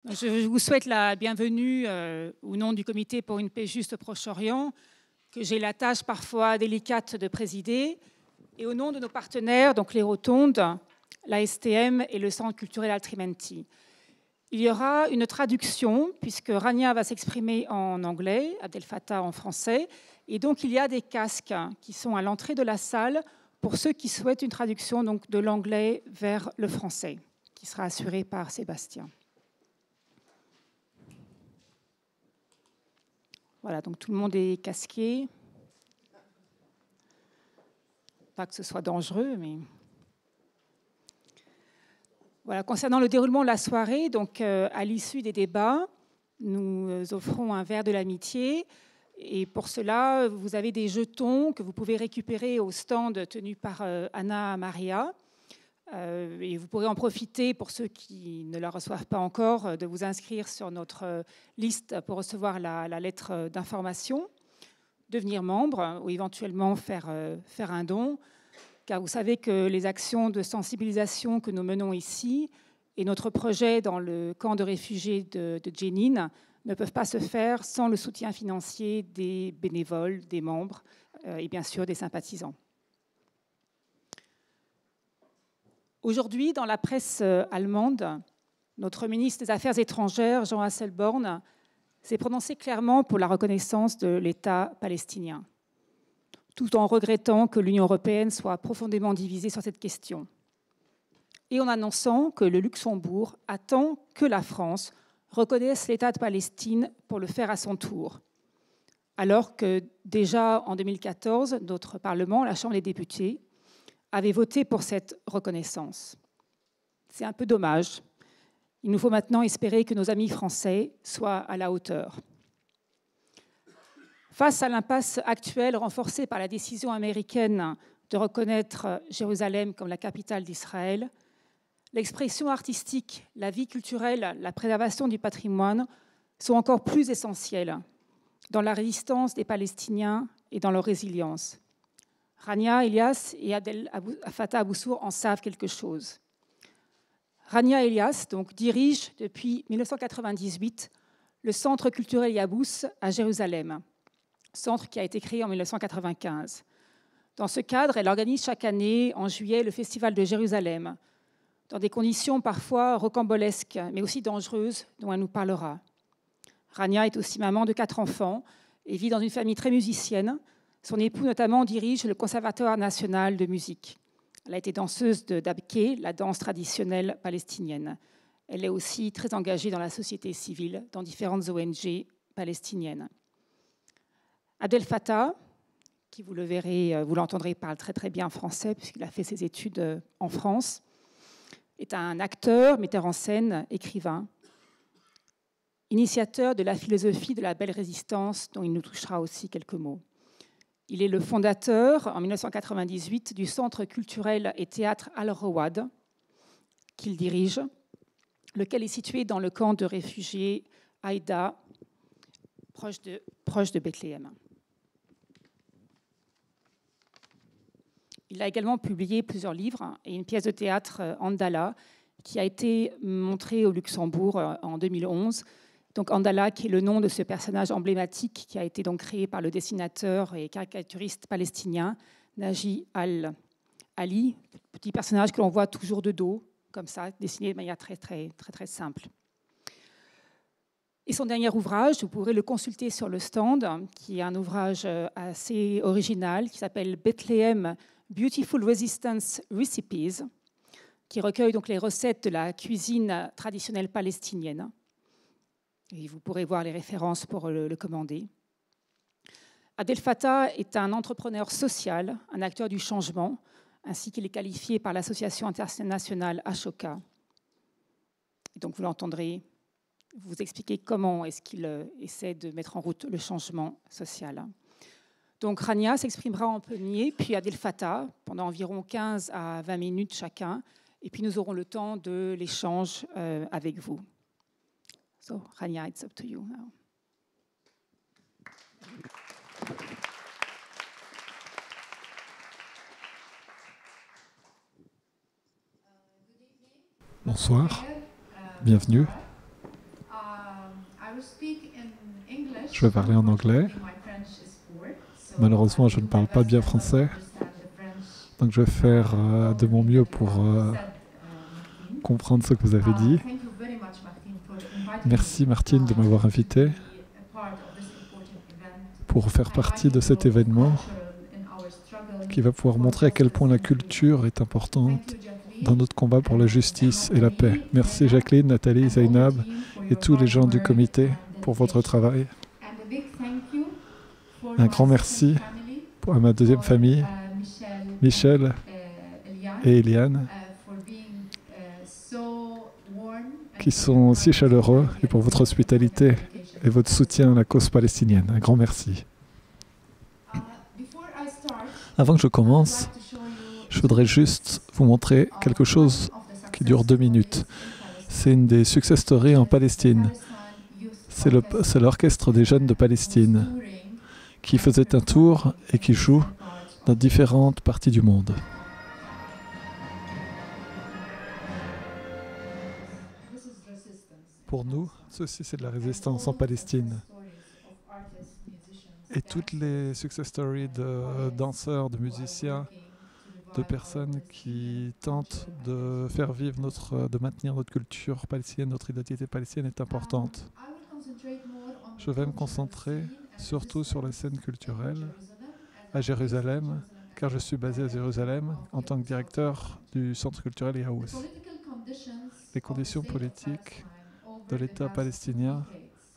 Je vous souhaite la bienvenue au nom du Comité pour une paix juste au Proche-Orient, que j'ai la tâche parfois délicate de présider, et au nom de nos partenaires, donc les Rotondes, la STM et le Centre culturel Altrimenti. Il y aura une traduction, puisque Rania va s'exprimer en anglais, Abdel Fattah en français, et donc il y a des casques qui sont à l'entrée de la salle pour ceux qui souhaitent une traduction donc, de l'anglais vers le français, qui sera assurée par Sébastien. Voilà, donc tout le monde est casqué. Pas que ce soit dangereux, mais... Voilà, concernant le déroulement de la soirée, donc à l'issue des débats, nous offrons un verre de l'amitié. Et pour cela, vous avez des jetons que vous pouvez récupérer au stand tenu par Anna Maria. Et vous pourrez en profiter, pour ceux qui ne la reçoivent pas encore, de vous inscrire sur notre liste pour recevoir la lettre d'information, devenir membre ou éventuellement faire un don, car vous savez que les actions de sensibilisation que nous menons ici et notre projet dans le camp de réfugiés de Jenin ne peuvent pas se faire sans le soutien financier des bénévoles, des membres et bien sûr des sympathisants. Aujourd'hui, dans la presse allemande, notre ministre des Affaires étrangères, Jean Asselborn, s'est prononcé clairement pour la reconnaissance de l'État palestinien, tout en regrettant que l'Union européenne soit profondément divisée sur cette question, et en annonçant que le Luxembourg attend que la France reconnaisse l'État de Palestine pour le faire à son tour, alors que déjà en 2014, notre Parlement, la Chambre des députés, avait voté pour cette reconnaissance. C'est un peu dommage. Il nous faut maintenant espérer que nos amis français soient à la hauteur. Face à l'impasse actuelle renforcée par la décision américaine de reconnaître Jérusalem comme la capitale d'Israël, l'expression artistique, la vie culturelle, la préservation du patrimoine sont encore plus essentielles dans la résistance des Palestiniens et dans leur résilience. Rania Elias et Abdel Fattah Aboussour en savent quelque chose. Rania Elias donc, dirige depuis 1998 le Centre culturel Yabous à Jérusalem, centre qui a été créé en 1995. Dans ce cadre, elle organise chaque année, en juillet, le Festival de Jérusalem, dans des conditions parfois rocambolesques, mais aussi dangereuses, dont elle nous parlera. Rania est aussi maman de 4 enfants et vit dans une famille très musicienne. Son époux, notamment, dirige le Conservatoire national de musique. Elle a été danseuse de dabké, la danse traditionnelle palestinienne. Elle est aussi très engagée dans la société civile, dans différentes ONG palestiniennes. Abdel Fattah, qui vous le verrez, vous l'entendrez, parle très très bien français, puisqu'il a fait ses études en France, est un acteur, metteur en scène, écrivain, initiateur de la philosophie de la belle résistance, dont il nous touchera aussi quelques mots. Il est le fondateur, en 1998, du Centre culturel et théâtre Al-Rawad, qu'il dirige, lequel est situé dans le camp de réfugiés Haïda, proche de Bethléem. Il a également publié plusieurs livres et une pièce de théâtre, Andala, qui a été montrée au Luxembourg en 2011. Donc Andala, qui est le nom de ce personnage emblématique qui a été donc créé par le dessinateur et caricaturiste palestinien Naji Al-Ali, petit personnage que l'on voit toujours de dos, comme ça, dessiné de manière très simple. Et son dernier ouvrage, vous pourrez le consulter sur le stand, qui est un ouvrage assez original, qui s'appelle Bethlehem Beautiful Resistance Recipes, qui recueille donc les recettes de la cuisine traditionnelle palestinienne. Et vous pourrez voir les références pour le commander. Abdel Fattah est un entrepreneur social, un acteur du changement, ainsi qu'il est qualifié par l'association internationale Ashoka. Et donc vous l'entendrez vous expliquer comment est-ce qu'il essaie de mettre en route le changement social. Donc Rania s'exprimera en premier, puis Abdel Fattah, pendant environ 15 à 20 minutes chacun, et puis nous aurons le temps de l'échange avec vous. So, Rania, it's up to you now. Bonsoir, bienvenue. Je vais parler en anglais. Malheureusement, je ne parle pas bien français. Donc je vais faire de mon mieux pour comprendre ce que vous avez dit. Merci Martine de m'avoir invité pour faire partie de cet événement qui va pouvoir montrer à quel point la culture est importante dans notre combat pour la justice et la paix. Merci Jacqueline, Nathalie, Zainab et tous les gens du comité pour votre travail. Un grand merci à ma deuxième famille, Michel et Eliane, qui sont si chaleureux, et pour votre hospitalité et votre soutien à la cause palestinienne. Un grand merci. Avant que je commence, je voudrais juste vous montrer quelque chose qui dure 2 minutes. C'est une des success stories en Palestine. C'est l'orchestre des jeunes de Palestine qui faisait un tour et qui joue dans différentes parties du monde. Pour nous, ceci c'est de la résistance en Palestine. Et toutes les success stories de danseurs, de musiciens, de personnes qui tentent de faire vivre de maintenir notre culture palestinienne, notre identité palestinienne est importante. Je vais me concentrer surtout sur la scène culturelle à Jérusalem, car je suis basé à Jérusalem en tant que directeur du centre culturel Yaous. Les conditions politiques de l'État palestinien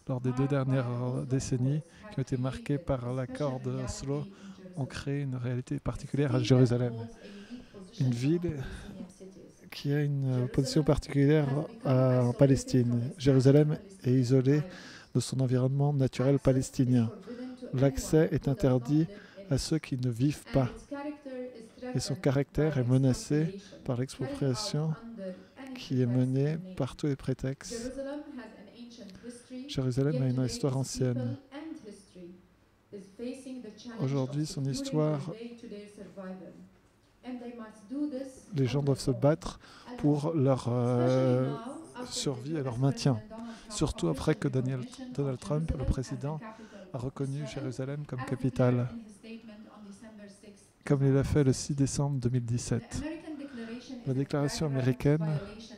lors des 2 dernières décennies qui ont été marquées par l'accord de Oslo ont créé une réalité particulière à Jérusalem. Une ville qui a une position particulière en Palestine. Jérusalem est isolée de son environnement naturel palestinien. L'accès est interdit à ceux qui ne vivent pas. Et son caractère est menacé par l'expropriation qui est menée par tous les prétextes. Jérusalem a une histoire ancienne. Aujourd'hui, son histoire, les gens doivent se battre pour leur survie et leur maintien. Surtout après que Donald Trump, le président, a reconnu Jérusalem comme capitale, comme il l'a fait le 6 décembre 2017. La déclaration américaine,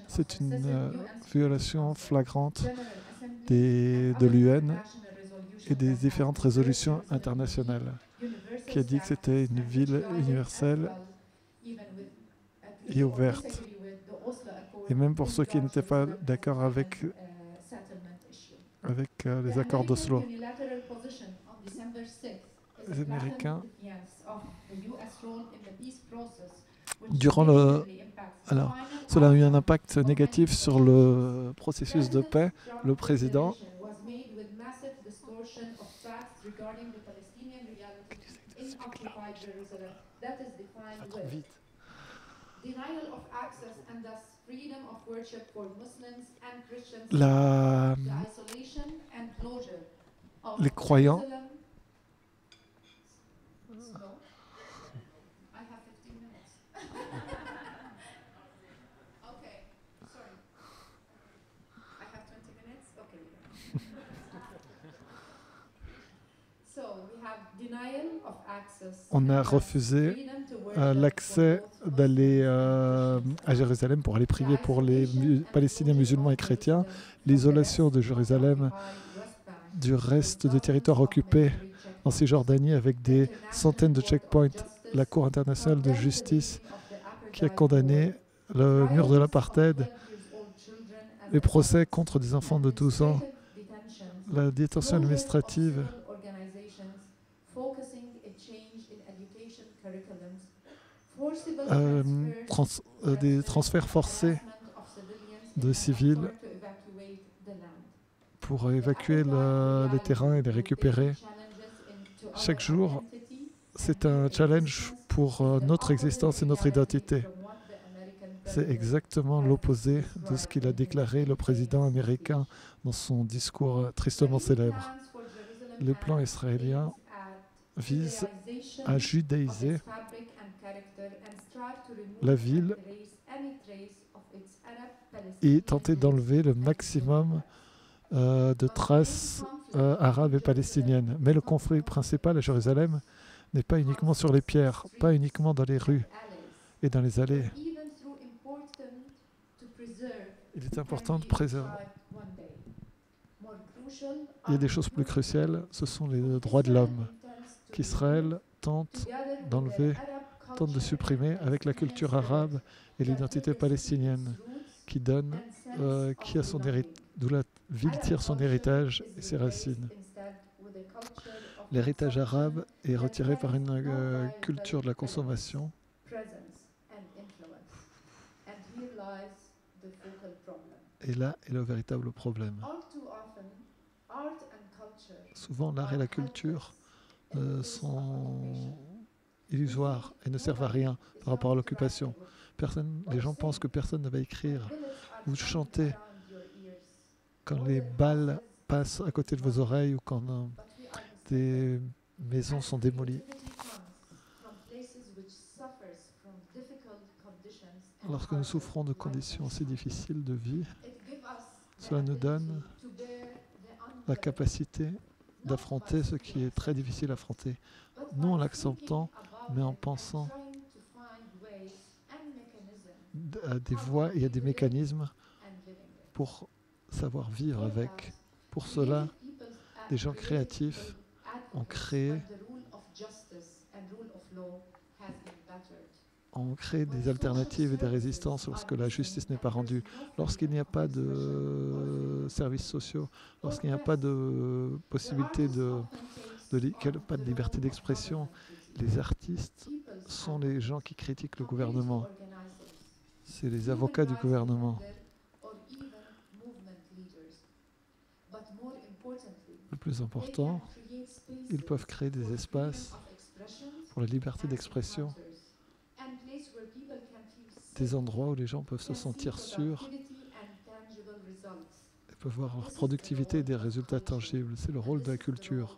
c'est une violation flagrante de l'UN et des différentes résolutions internationales, qui a dit que c'était une ville universelle et ouverte. Et même pour ceux qui n'étaient pas d'accord avec les accords d'Oslo. Les Américains, cela a eu un impact négatif sur le processus de paix. Le président les croyants on a refusé l'accès d'aller à Jérusalem pour aller prier pour les Palestiniens musulmans et chrétiens, l'isolation de Jérusalem du reste des territoires occupés en Cisjordanie avec des centaines de checkpoints, la Cour internationale de justice qui a condamné le mur de l'apartheid, les procès contre des enfants de 12 ans, la détention administrative, des transferts forcés de civils pour évacuer les terrains et les récupérer. Chaque jour, c'est un challenge pour notre existence et notre identité. C'est exactement l'opposé de ce qu'il a déclaré le président américain dans son discours tristement célèbre. Le plan israélien vise à judaïser la ville et tenter d'enlever le maximum de traces arabe et palestinienne. Mais le conflit principal à Jérusalem n'est pas uniquement sur les pierres, pas uniquement dans les rues et dans les allées. Il est important de préserver. Il y a des choses plus cruciales, ce sont les droits de l'homme qu'Israël tente d'enlever, tente de supprimer avec la culture arabe et l'identité palestinienne qui a son d'où la ville tire son héritage et ses racines. L'héritage arabe est retiré par une culture de la consommation. Et là est le véritable problème. Souvent, l'art et la culture sont illusoires et ne servent à rien par rapport à l'occupation. Les gens pensent que personne ne va écrire ou chanter quand les balles passent à côté de vos oreilles ou quand des maisons sont démolies. Lorsque nous souffrons de conditions si difficiles de vie, cela nous donne la capacité d'affronter ce qui est très difficile à affronter. Non en l'acceptant, mais en pensant à des voies et à des mécanismes pour savoir vivre avec. Pour cela, des gens créatifs ont créé des alternatives et des résistances lorsque la justice n'est pas rendue. Lorsqu'il n'y a pas de services sociaux, lorsqu'il n'y a pas de possibilité pas de liberté d'expression, les artistes sont les gens qui critiquent le gouvernement. C'est les avocats du gouvernement. Le plus important, ils peuvent créer des espaces pour la liberté d'expression, des endroits où les gens peuvent se sentir sûrs et peuvent voir leur productivité et des résultats tangibles. C'est le rôle de la culture.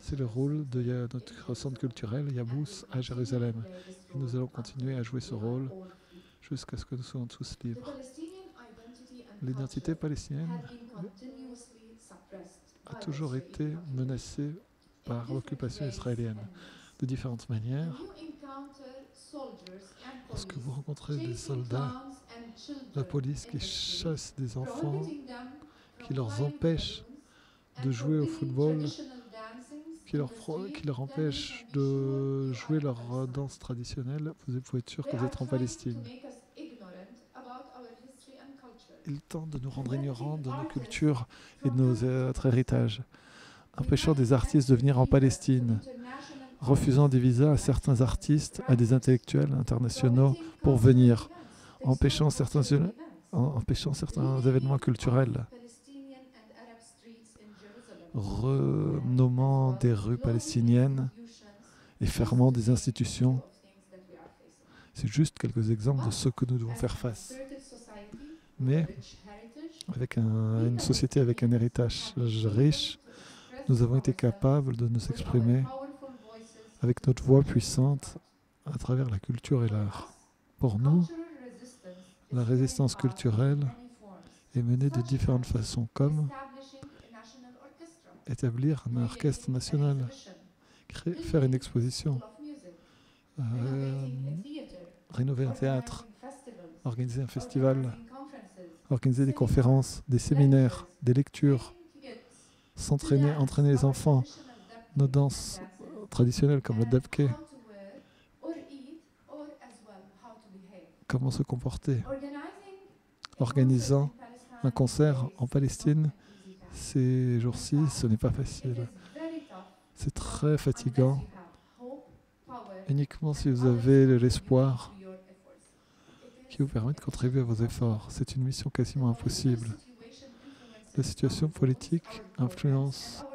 C'est le rôle de notre centre culturel Yabous à Jérusalem. Et nous allons continuer à jouer ce rôle jusqu'à ce que nous soyons tous libres. L'identité palestinienne a toujours été menacée par l'occupation israélienne de différentes manières. Lorsque vous rencontrez des soldats, la police qui chasse des enfants, qui leur empêche de jouer au football, qui leur empêche de jouer leur danse traditionnelle, vous pouvez être sûr que vous êtes en Palestine. Ils tentent de nous rendre ignorants de nos cultures et de notre héritage, empêchant des artistes de venir en Palestine, refusant des visas à certains artistes, à des intellectuels internationaux pour venir, empêchant certains événements culturels, renommant des rues palestiniennes et fermant des institutions. C'est juste quelques exemples de ce que nous devons faire face. Mais avec une société avec un héritage riche, nous avons été capables de nous exprimer avec notre voix puissante à travers la culture et l'art. Pour nous, la résistance culturelle est menée de différentes façons, comme établir un orchestre national, faire une exposition, rénover un théâtre, organiser un festival, organiser des conférences, des séminaires, des lectures, entraîner les enfants, nos danses traditionnelles comme le dabke, comment se comporter. Organisant un concert en Palestine, ces jours-ci, ce n'est pas facile. C'est très fatigant. Uniquement si vous avez l'espoir qui vous permet de contribuer à vos efforts. C'est une mission quasiment impossible. La situation politique influence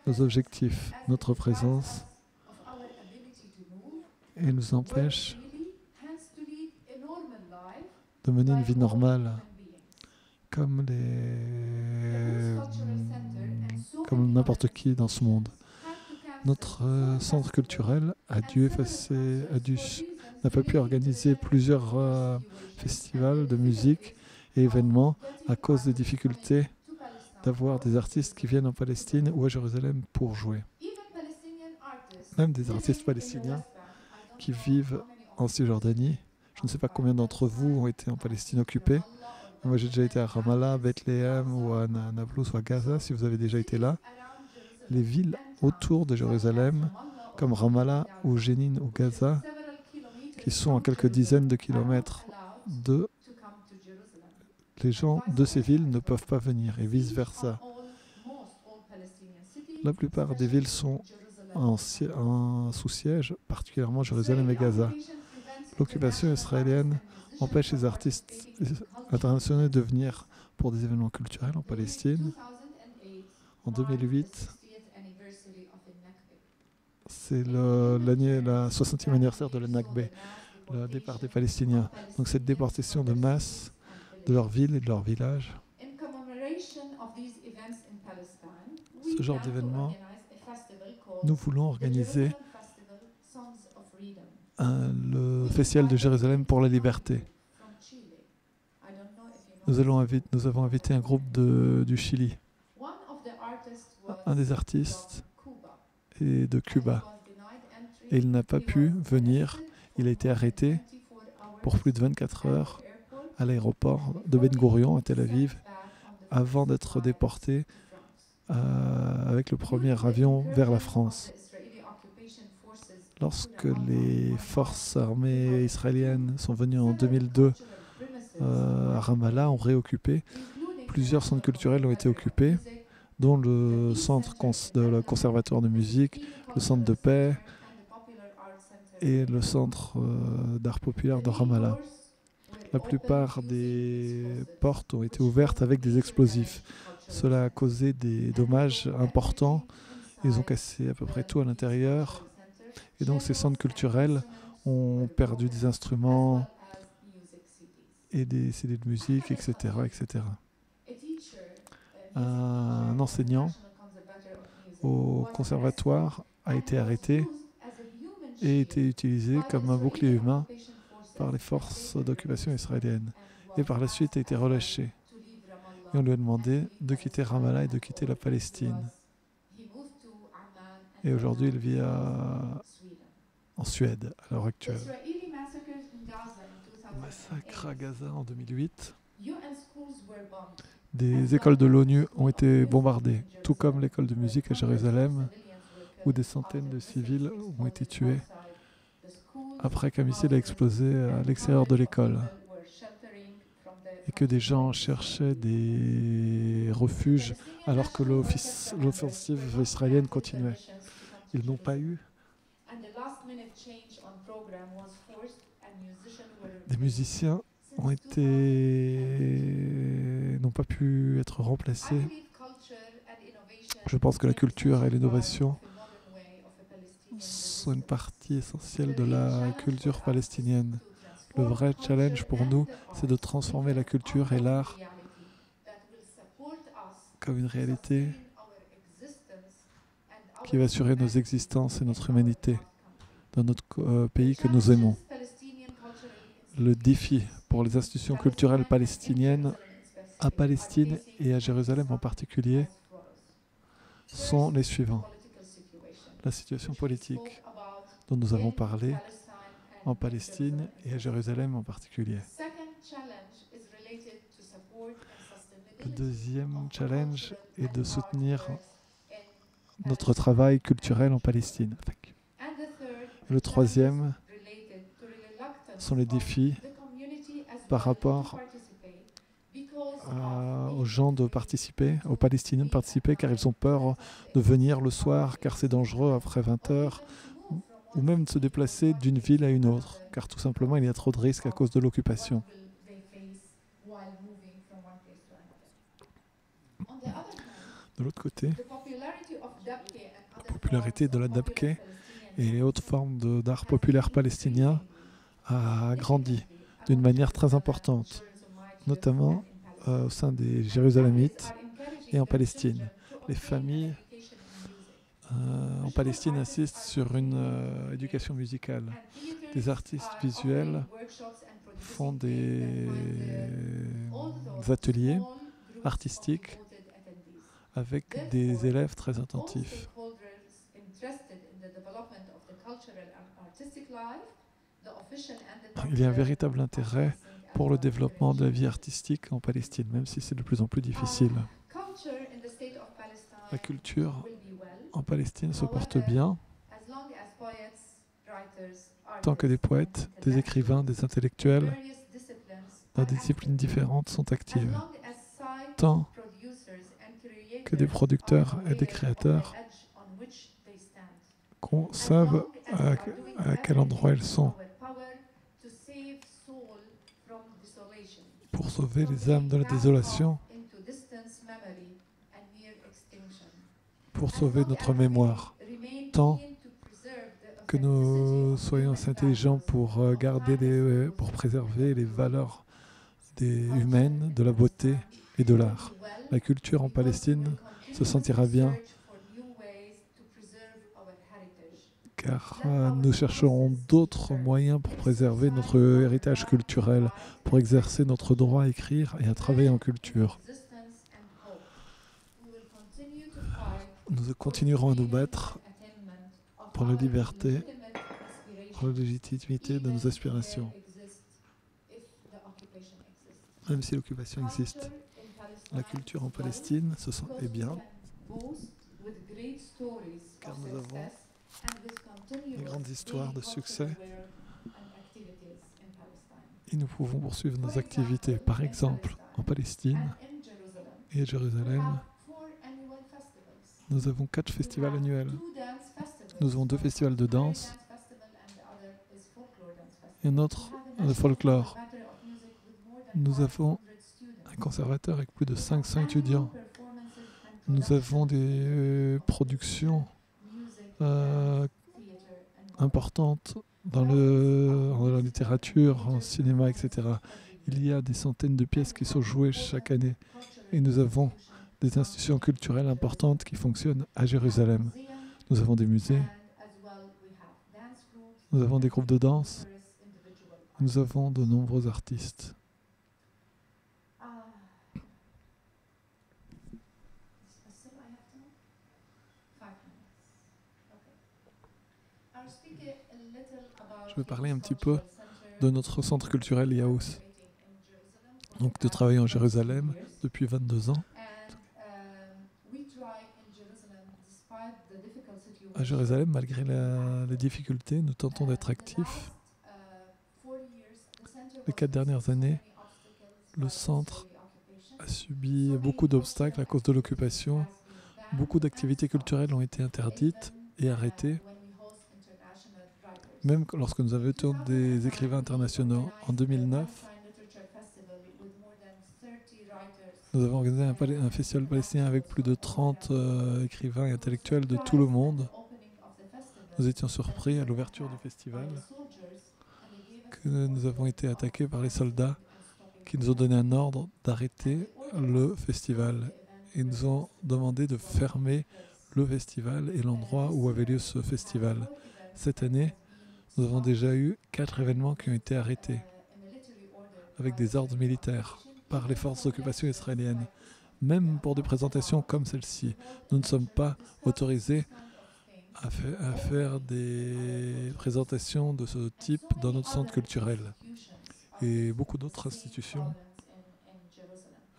nos objectifs, notre présence, et nous empêche de mener une vie normale comme n'importe qui dans ce monde. Notre centre culturel n'a pas pu organiser plusieurs festivals de musique et événements à cause des difficultés d'avoir des artistes qui viennent en Palestine ou à Jérusalem pour jouer. Même des artistes palestiniens qui vivent en Cisjordanie. Je ne sais pas combien d'entre vous ont été en Palestine occupée. Moi, j'ai déjà été à Ramallah, Bethléem ou à Nablus ou à Gaza, si vous avez déjà été là. Les villes autour de Jérusalem, comme Ramallah ou Jénine ou Gaza, qui sont à quelques dizaines de kilomètres de... Les gens de ces villes ne peuvent pas venir et vice-versa. La plupart des villes sont sous siège, particulièrement Jérusalem et Gaza. L'occupation israélienne empêche les artistes internationaux de venir pour des événements culturels en Palestine. En 2008, c'est la 60e anniversaire de la Nakba, le départ des Palestiniens. Donc cette déportation de masse de leur ville et de leur village. Ce genre d'événement, nous voulons organiser le Festival de Jérusalem pour la liberté. Nous avons invité un groupe du Chili, un des artistes est de Cuba. Et il n'a pas pu venir. Il a été arrêté pour plus de 24 heures à l'aéroport de Ben Gurion à Tel Aviv avant d'être déporté avec le premier avion vers la France. Lorsque les forces armées israéliennes sont venues en 2002 à Ramallah, ont réoccupé, plusieurs centres culturels ont été occupés, dont le centre de le conservatoire de musique, le centre de paix et le centre d'art populaire de Ramallah. La plupart des portes ont été ouvertes avec des explosifs. Cela a causé des dommages importants. Ils ont cassé à peu près tout à l'intérieur. Et donc ces centres culturels ont perdu des instruments et des CD de musique, etc., etc. Un enseignant au conservatoire a été arrêté et a été utilisé comme un bouclier humain par les forces d'occupation israéliennes. Et par la suite a été relâché. Et on lui a demandé de quitter Ramallah et de quitter la Palestine. Et aujourd'hui, il vit en Suède, à l'heure actuelle. Massacre à Gaza en 2008. Des écoles de l'ONU ont été bombardées, tout comme l'école de musique à Jérusalem, où des centaines de civils ont été tués après qu'un missile a explosé à l'extérieur de l'école et que des gens cherchaient des refuges alors que l'offensive israélienne continuait. Ils n'ont pas eu. Des musiciens n'ont pas pu être remplacés. Je pense que la culture et l'innovation sont une partie essentielle de la culture palestinienne. Le vrai challenge pour nous, c'est de transformer la culture et l'art comme une réalité qui va assurer nos existences et notre humanité dans notre pays que nous aimons. Le défi pour les institutions culturelles palestiniennes à Palestine et à Jérusalem en particulier sont les suivants. La situation politique dont nous avons parlé en Palestine et à Jérusalem en particulier. Le deuxième challenge est de soutenir notre travail culturel en Palestine. Le troisième sont les défis par rapport aux gens de participer, aux Palestiniens de participer, car ils ont peur de venir le soir, car c'est dangereux après 20 heures, ou même de se déplacer d'une ville à une autre, car tout simplement il y a trop de risques à cause de l'occupation. De l'autre côté, la popularité de la dabke et les autres formes d'art populaire palestinien a grandi d'une manière très importante, notamment au sein des Jérusalemites et en Palestine. Les familles en Palestine insistent sur une éducation musicale. Des artistes visuels font des ateliers artistiques avec des élèves très attentifs. Il y a un véritable intérêt pour le développement de la vie artistique en Palestine, même si c'est de plus en plus difficile. La culture en Palestine se porte bien tant que des poètes, des écrivains, des intellectuels dans des disciplines différentes sont actifs, tant que des producteurs et des créateurs savent à quel endroit ils sont pour sauver les âmes de la désolation, pour sauver notre mémoire, tant que nous soyons assez intelligents pour pour préserver les valeurs humaines, de la beauté et de l'art. La culture en Palestine se sentira bien car nous chercherons d'autres moyens pour préserver notre héritage culturel, pour exercer notre droit à écrire et à travailler en culture. Nous continuerons à nous battre pour la liberté, pour la légitimité de nos aspirations, même si l'occupation existe. La culture en Palestine est bien, car nous avons des grandes histoires de succès et nous pouvons poursuivre nos activités. Par exemple, en Palestine et à Jérusalem, nous avons 4 festivals annuels. Nous avons 2 festivals de danse et un autre de folklore. Nous avons un conservateur avec plus de 500 étudiants. Nous avons des productions importantes dans la littérature, en cinéma, etc. Il y a des centaines de pièces qui sont jouées chaque année et nous avons des institutions culturelles importantes qui fonctionnent à Jérusalem. Nous avons des musées, nous avons des groupes de danse, nous avons de nombreux artistes. Je vais parler un petit peu de notre centre culturel Yaous. Donc, nous travaillons à Jérusalem depuis 22 ans. À Jérusalem, malgré les difficultés, nous tentons d'être actifs. Les 4 dernières années, le centre a subi beaucoup d'obstacles à cause de l'occupation. Beaucoup d'activités culturelles ont été interdites et arrêtées, même lorsque nous avions des écrivains internationaux. En 2009, nous avons organisé un festival palestinien avec plus de 30 écrivains et intellectuels de tout le monde. Nous étions surpris à l'ouverture du festival que nous avons été attaqués par les soldats qui nous ont donné un ordre d'arrêter le festival et nous ont demandé de fermer le festival et l'endroit où avait lieu ce festival. Cette année, nous avons déjà eu 4 événements qui ont été arrêtés avec des ordres militaires par les forces d'occupation israéliennes. Même pour des présentations comme celle-ci, nous ne sommes pas autorisés à faire des présentations de ce type dans notre centre culturel. Et beaucoup d'autres institutions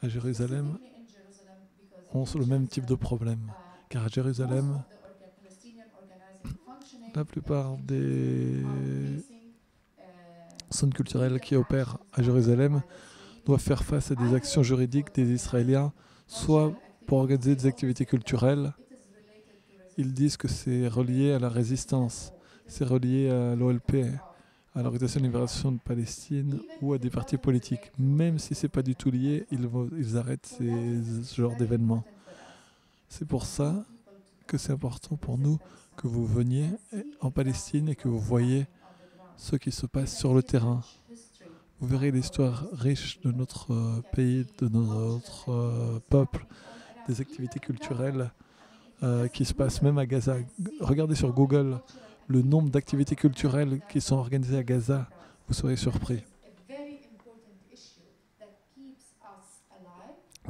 à Jérusalem ont le même type de problème. Car à Jérusalem, la plupart des centres culturels qui opèrent à Jérusalem doivent faire face à des actions juridiques des Israéliens, soit pour organiser des activités culturelles. Ils disent que c'est relié à la résistance, c'est relié à l'OLP, à l'Organisation de libération de Palestine ou à des partis politiques. Même si ce n'est pas du tout lié, ils arrêtent ce genre d'événements. C'est pour ça que c'est important pour nous que vous veniez en Palestine et que vous voyez ce qui se passe sur le terrain. Vous verrez l'histoire riche de notre pays, de notre peuple, des activités culturelles qui se passent même à Gaza. Regardez sur Google le nombre d'activités culturelles qui sont organisées à Gaza, vous serez surpris.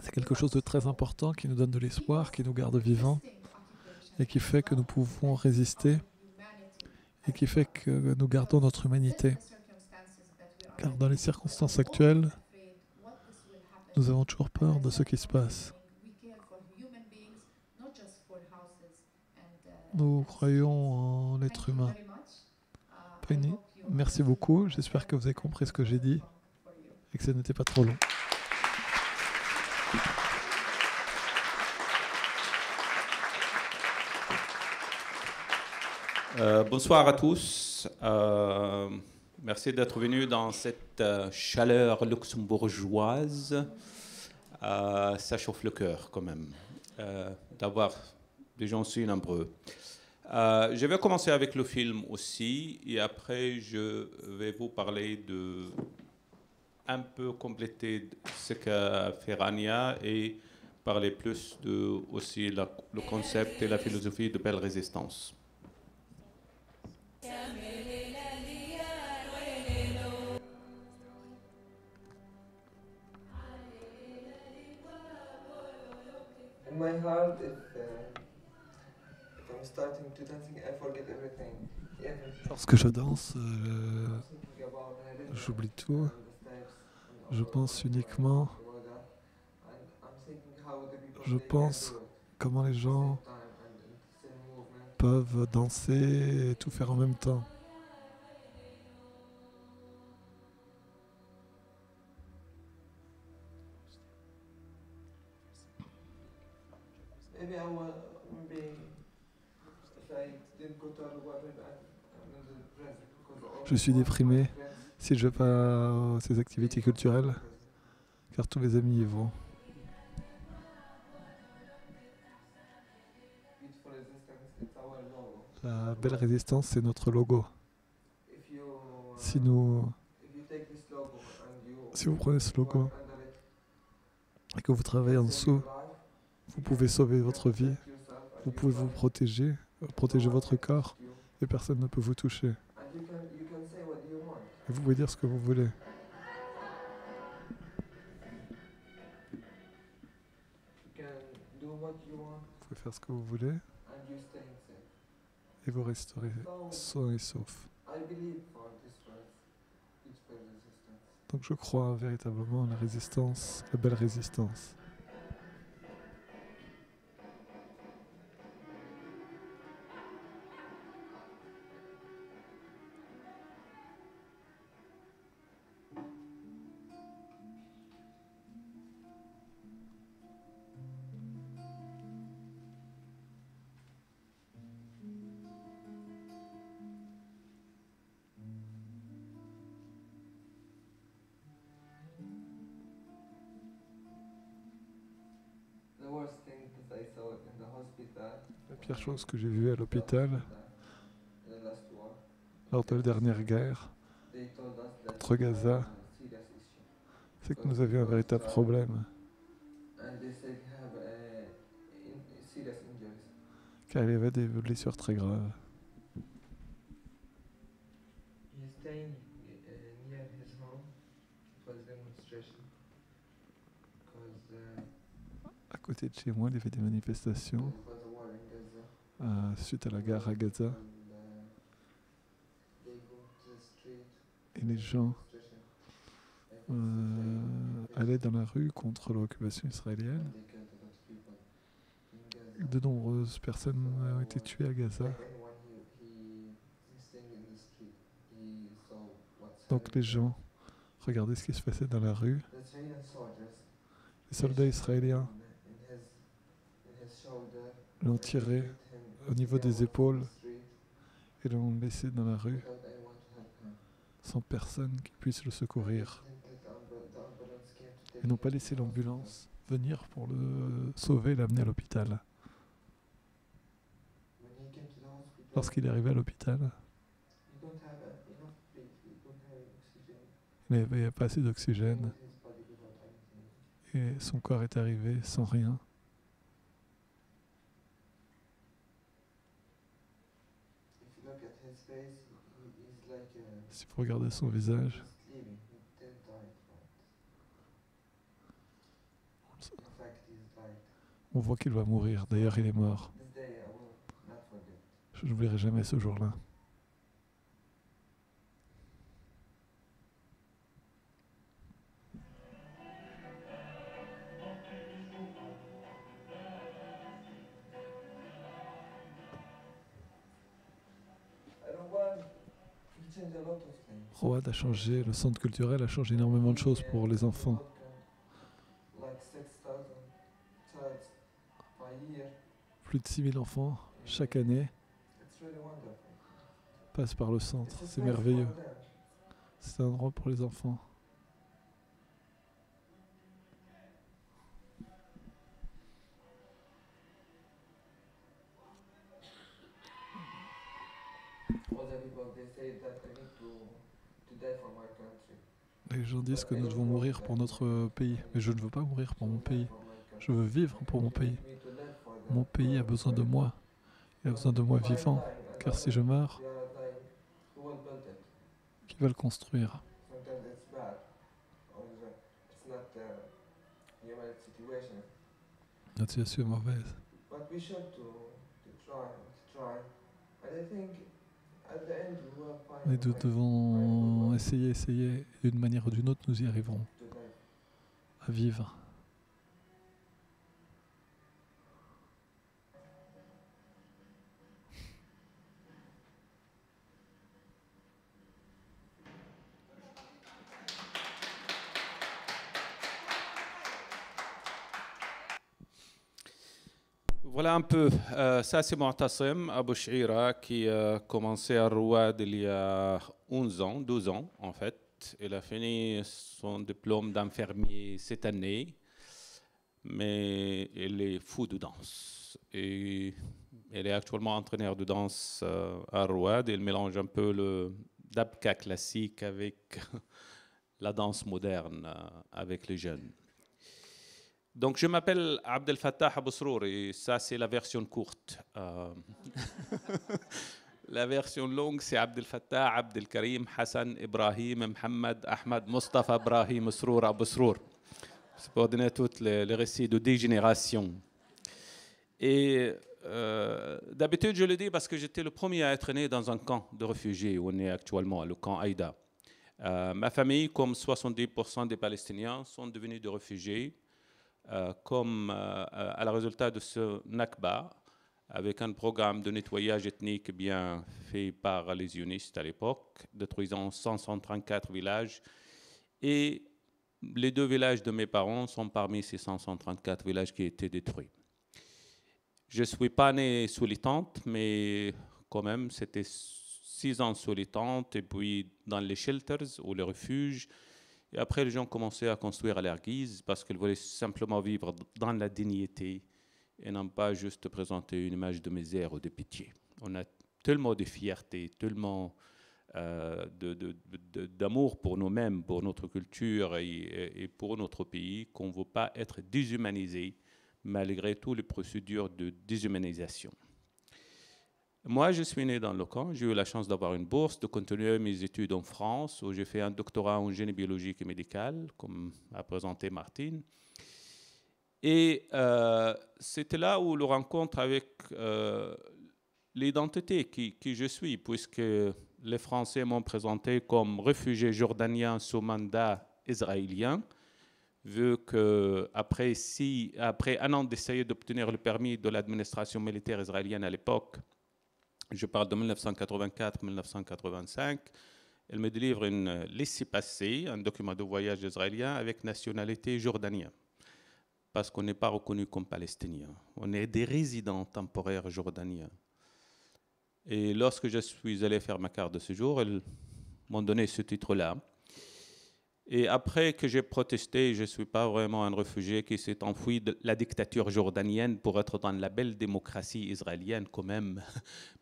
C'est quelque chose de très important qui nous donne de l'espoir, qui nous garde vivants et qui fait que nous pouvons résister et qui fait que nous gardons notre humanité. Car dans les circonstances actuelles, nous avons toujours peur de ce qui se passe. Nous croyons en l'être humain. Penny, merci beaucoup. J'espère que vous avez compris ce que j'ai dit et que ce n'était pas trop long. Bonsoir à tous. Merci d'être venus dans cette chaleur luxembourgeoise. Ça chauffe le cœur quand même, d'avoir des gens si nombreux. Je vais commencer avec le film aussi, et après je vais vous parler de un peu compléter ce qu'a fait Rania et parler plus de aussi le concept et la philosophie de Belle Résistance. In my heart, if I'm starting to dancing, I forget everything. Lorsque je danse, j'oublie tout. Je pense uniquement. Je pense comment les gens peuvent danser et tout faire en même temps. Je suis déprimé si je ne vais pas à ces activités culturelles, car tous mes amis y vont. La Belle Résistance, c'est notre logo. Si vous prenez ce logo et que vous travaillez en dessous, vous pouvez sauver votre vie, vous pouvez vous protéger votre corps, et personne ne peut vous toucher. Et vous pouvez dire ce que vous voulez. Vous pouvez faire ce que vous voulez et vous resterez sains et saufs. Donc je crois véritablement à la résistance, la belle résistance. La pire chose que j'ai vue à l'hôpital lors de la dernière guerre contre Gaza, c'est que nous avions un véritable problème. Car il y avait des blessures très graves. À côté de chez moi, il y avait des manifestations suite à la guerre à Gaza. Et les gens allaient dans la rue contre l'occupation israélienne. De nombreuses personnes ont été tuées à Gaza. Donc les gens regardaient ce qui se passait dans la rue. Les soldats israéliens l'ont tiré au niveau des épaules et l'ont laissé dans la rue sans personne qui puisse le secourir. Ils n'ont pas laissé l'ambulance venir pour le sauver et l'amener à l'hôpital. Lorsqu'il est arrivé à l'hôpital, il n'avait pas assez d'oxygène et son corps est arrivé sans rien. Si vous regardez son visage, On voit qu'il va mourir. D'ailleurs, il est mort. This day I will not forget. Je n'oublierai jamais ce jour-là. Road a changé, le centre culturel a changé énormément de choses pour les enfants. Plus de 6000 enfants chaque année passent par le centre. C'est merveilleux. C'est un endroit pour les enfants. Les gens disent que nous devons mourir pour notre pays, mais je ne veux pas mourir pour mon pays. Je veux vivre pour mon pays. Mon pays a besoin de moi. Il a besoin de moi vivant, car si je meurs, qui va le construire? Notre situation est mauvaise. Mais nous devons essayer, d'une manière ou d'une autre, nous y arriverons à vivre. Voilà un peu. Ça, c'est Mu'tasim Abou Ch'ira qui a commencé à Rouad il y a 11 ans, 12 ans en fait. Il a fini son diplôme d'infirmier cette année, mais il est fou de danse. Et il est actuellement entraîneur de danse à Rouad. Il mélange un peu le dabka classique avec la danse moderne avec les jeunes. Donc, je m'appelle Abdel Fattah Abou Srour et ça, c'est la version courte. La version longue, c'est Abdel Fattah, Abdel Karim, Hassan, Ibrahim, Mohamed, Ahmed, Mustafa, Ibrahim, Srour, Abou Srour. C'est pour donner tous les récits de 10 générations. Et d'habitude, je le dis parce que j'étais le premier à être né dans un camp de réfugiés où on est actuellement, le camp Aïda. Ma famille, comme 70% des Palestiniens, sont devenus des réfugiés. Comme à la résultat de ce Nakba, avec un programme de nettoyage ethnique bien fait par les sionistes à l'époque, détruisant 134 villages. Et les 2 villages de mes parents sont parmi ces 134 villages qui étaient détruits. Je ne suis pas né sous les tentes, mais quand même, c'était 6 ans sous les tentes, et puis dans les shelters ou les refuges. Et après, les gens commençaient à construire à leur guise parce qu'ils voulaient simplement vivre dans la dignité et non pas juste présenter une image de misère ou de pitié. On a tellement de fierté, tellement d'amour pour nous-mêmes, pour notre culture et pour notre pays qu'on ne veut pas être déshumanisé malgré toutes les procédures de déshumanisation. Moi, je suis né dans le camp. J'ai eu la chance d'avoir une bourse, de continuer mes études en France, où j'ai fait un doctorat en génie biologique et médical, comme a présenté Martine. Et c'était là où le rencontre avec l'identité qui je suis, puisque les Français m'ont présenté comme réfugié jordanien sous mandat israélien, vu qu'après 1 an d'essayer d'obtenir le permis de l'administration militaire israélienne à l'époque, je parle de 1984-1985, elle me délivre une laissez-passer, un document de voyage israélien avec nationalité jordanienne, parce qu'on n'est pas reconnu comme palestinien. On est des résidents temporaires jordaniens. Et lorsque je suis allé faire ma carte de séjour, ils m'ont donné ce titre-là. Et après que j'ai protesté, je ne suis pas vraiment un réfugié qui s'est enfui de la dictature jordanienne pour être dans la belle démocratie israélienne quand même.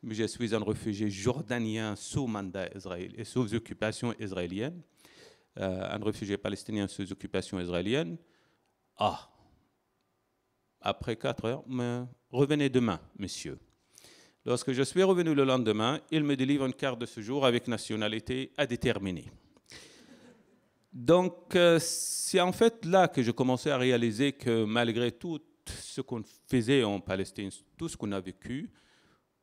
Mais je suis un réfugié jordanien sous mandat israélien et sous occupation israélienne. Un réfugié palestinien sous occupation israélienne. Ah, après 4 heures, mais revenez demain, monsieur. Lorsque je suis revenu le lendemain, il me délivre une carte de séjour avec nationalité à déterminer. Donc, c'est en fait là que je commençais à réaliser que malgré toutes ce qu'on faisait en Palestine, tout ce qu'on a vécu,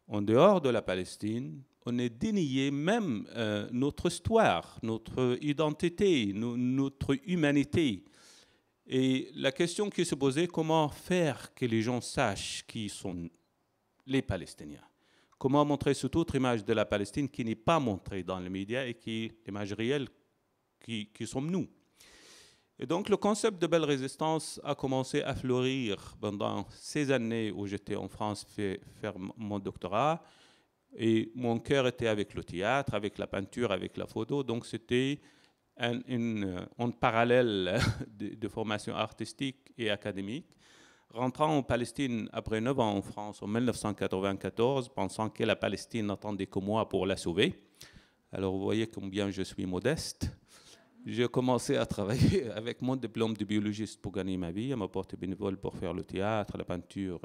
en dehors de la Palestine, on est dénié même notre histoire, notre identité, notre humanité. Et la question qui se posait, comment faire que les gens sachent qui sont les Palestiniens? Comment montrer cette autre image de la Palestine qui n'est pas montrée dans les médias et qui est l'image réelle qui sommes nous? Et donc le concept de belle résistance a commencé à fleurir pendant ces années où j'étais en France faire mon doctorat. Et mon cœur était avec le théâtre, avec la peinture, avec la photo. Donc c'était en parallèle de formation artistique et académique. Rentrant en Palestine après 9 ans en France en 1994, pensant que la Palestine n'attendait que moi pour la sauver. Alors vous voyez combien je suis modeste. J'ai commencé à travailler avec mon diplôme de biologiste pour gagner ma vie, à m'apporter bénévole pour faire le théâtre, la peinture.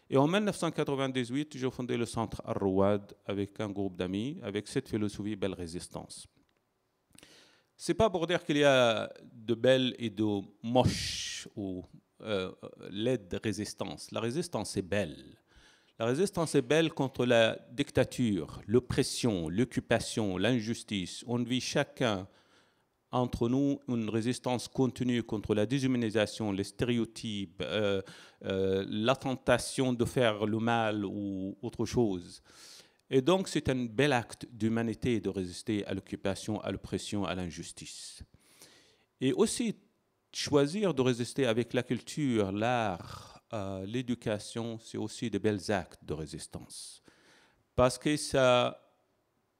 Et en 1998, j'ai fondé le centre Ar-Rouad avec un groupe d'amis, avec cette philosophie belle résistance. C'est pas pour dire qu'il y a de belles et de moches ou laide résistance. La résistance est belle. La résistance est belle contre la dictature, l'oppression, l'occupation, l'injustice. On vit chacun entre nous une résistance continue contre la déshumanisation, les stéréotypes, la tentation de faire le mal ou autre chose. Et donc c'est un bel acte d'humanité de résister à l'occupation, à l'oppression, à l'injustice. Et aussi choisir de résister avec la culture, l'art, l'éducation, c'est aussi de bels actes de résistance. Parce que ça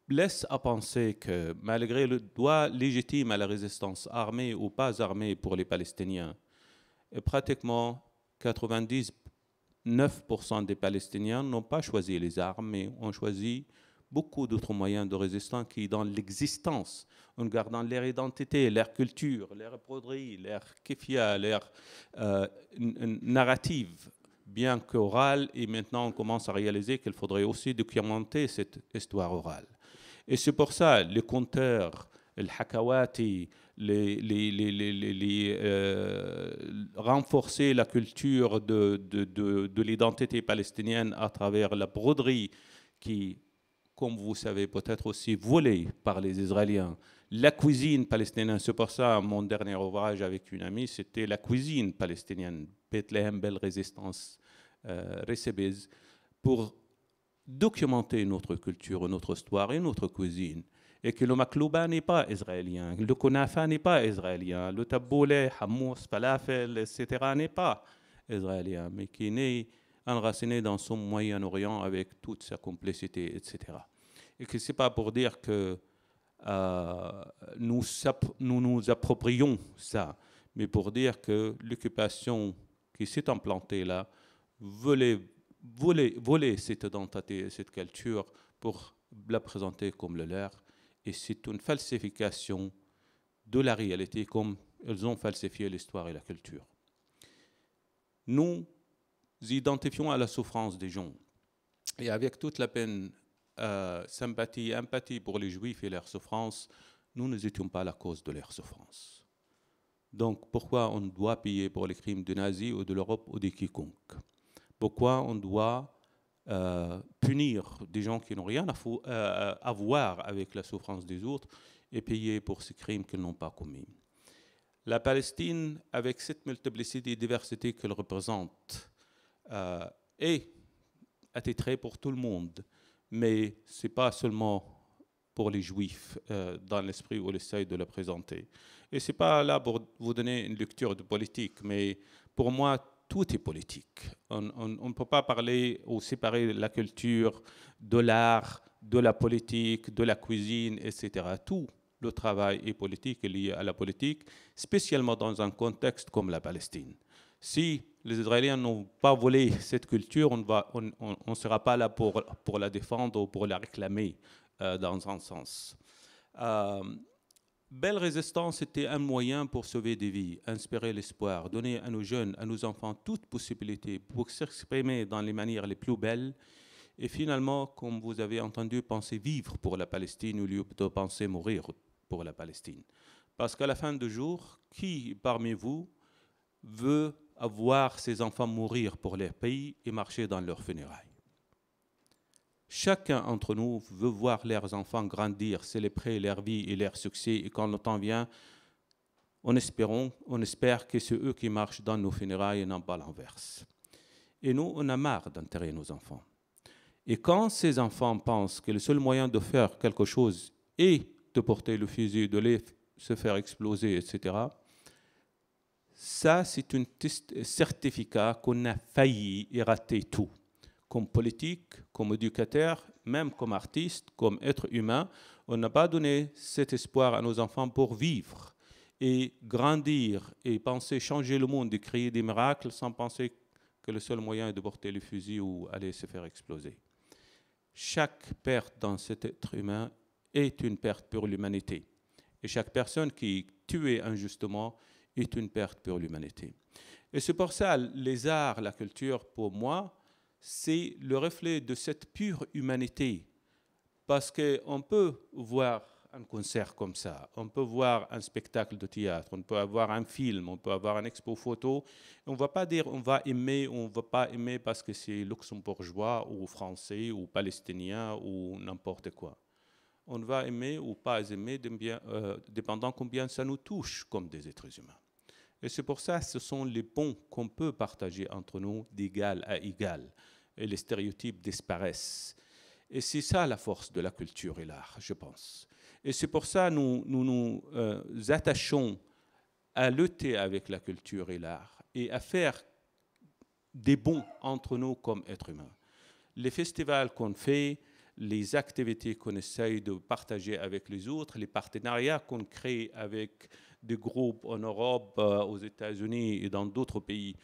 laisse à penser que malgré le droit légitime à la résistance, armée ou pas armée pour les Palestiniens, pratiquement 99% des Palestiniens n'ont pas choisi les armes, mais ont choisi beaucoup d'autres moyens de résistance qui, dans l'existence, en gardant leur identité, leur culture, leur broderie, leur kefia, leur narrative, bien qu'orale, et maintenant on commence à réaliser qu'il faudrait aussi documenter cette histoire orale. Et c'est pour ça, les conteurs, le hakawati, renforcer la culture de l'identité palestinienne à travers la broderie qui, comme vous savez, peut être aussi volée par les Israéliens. La cuisine palestinienne, c'est pour ça mon dernier ouvrage avec une amie, c'était la cuisine palestinienne, Bethléem, belle résistance, Recebez, pour documenter notre culture, notre histoire et notre cuisine. Et que le maklouba n'est pas israélien, le kunafa n'est pas israélien, le tabouleh, hamous, falafel, etc. n'est pas israélien, mais qui est né, enraciné dans son Moyen-Orient avec toute sa complexité, etc. Et que ce n'est pas pour dire que nous nous approprions ça, mais pour dire que l'occupation qui s'est implantée là voler cette identité, cette culture pour la présenter comme le leur. Et c'est une falsification de la réalité comme ils ont falsifié l'histoire et la culture. Nous identifions à la souffrance des gens. Et avec toute la peine, sympathie, empathie pour les Juifs et leur souffrance, nous n'étions pas la cause de leur souffrance. Donc pourquoi on doit payer pour les crimes des nazis ou de l'Europe ou de quiconque? Pourquoi on doit punir des gens qui n'ont rien à voir avec la souffrance des autres et payer pour ces crimes qu'ils n'ont pas commis? La Palestine, avec cette multiplicité et diversité qu'elle représente, est attitrée pour tout le monde, mais ce n'est pas seulement pour les Juifs dans l'esprit où on essaye de la présenter. Et ce n'est pas là pour vous donner une lecture de politique, mais pour moi, tout est politique. On ne peut pas parler ou séparer la culture de l'art, de la politique, de la cuisine, etc. Tout le travail est politique et lié à la politique, spécialement dans un contexte comme la Palestine. Si les Israéliens n'ont pas volé cette culture, on ne sera pas là pour la défendre ou pour la réclamer dans un sens. Belle résistance était un moyen pour sauver des vies, inspirer l'espoir, donner à nos jeunes, à nos enfants toute possibilité pour s'exprimer dans les manières les plus belles et finalement, comme vous avez entendu, penser vivre pour la Palestine au lieu de penser mourir pour la Palestine. Parce qu'à la fin du jour, qui parmi vous veut à voir ces enfants mourir pour leur pays et marcher dans leurs funérailles. Chacun d'entre nous veut voir leurs enfants grandir, célébrer leur vie et leur succès, et quand le temps vient, on espère que c'est eux qui marchent dans nos funérailles et non pas l'inverse. Et nous, on a marre d'enterrer nos enfants. Et quand ces enfants pensent que le seul moyen de faire quelque chose est de porter le fusil, de se faire exploser, etc., ça, c'est un certificat qu'on a failli et raté tout. Comme politique, comme éducateur, même comme artiste, comme être humain, on n'a pas donné cet espoir à nos enfants pour vivre et grandir et penser changer le monde et créer des miracles sans penser que le seul moyen est de porter le fusil ou aller se faire exploser. Chaque perte dans cet être humain est une perte pour l'humanité. Et chaque personne qui est tuée injustement est une perte pour l'humanité. Et c'est pour ça, les arts, la culture, pour moi, c'est le reflet de cette pure humanité. Parce qu'on peut voir un concert comme ça, on peut voir un spectacle de théâtre, on peut avoir un film, on peut avoir un expo photo. On ne va pas dire on va aimer ou on ne va pas aimer parce que c'est luxembourgeois ou français ou palestinien ou n'importe quoi. On va aimer ou pas aimer, dépendant combien ça nous touche comme des êtres humains. Et c'est pour ça que ce sont les ponts qu'on peut partager entre nous d'égal à égal. Et les stéréotypes disparaissent. Et c'est ça la force de la culture et l'art, je pense. Et c'est pour ça que nous attachons à lutter avec la culture et l'art et à faire des bons entre nous comme êtres humains. Les festivals qu'on fait, les activités qu'on essaye de partager avec les autres, les partenariats qu'on crée avec des groupes en Europe, aux États-Unis et dans d'autres pays,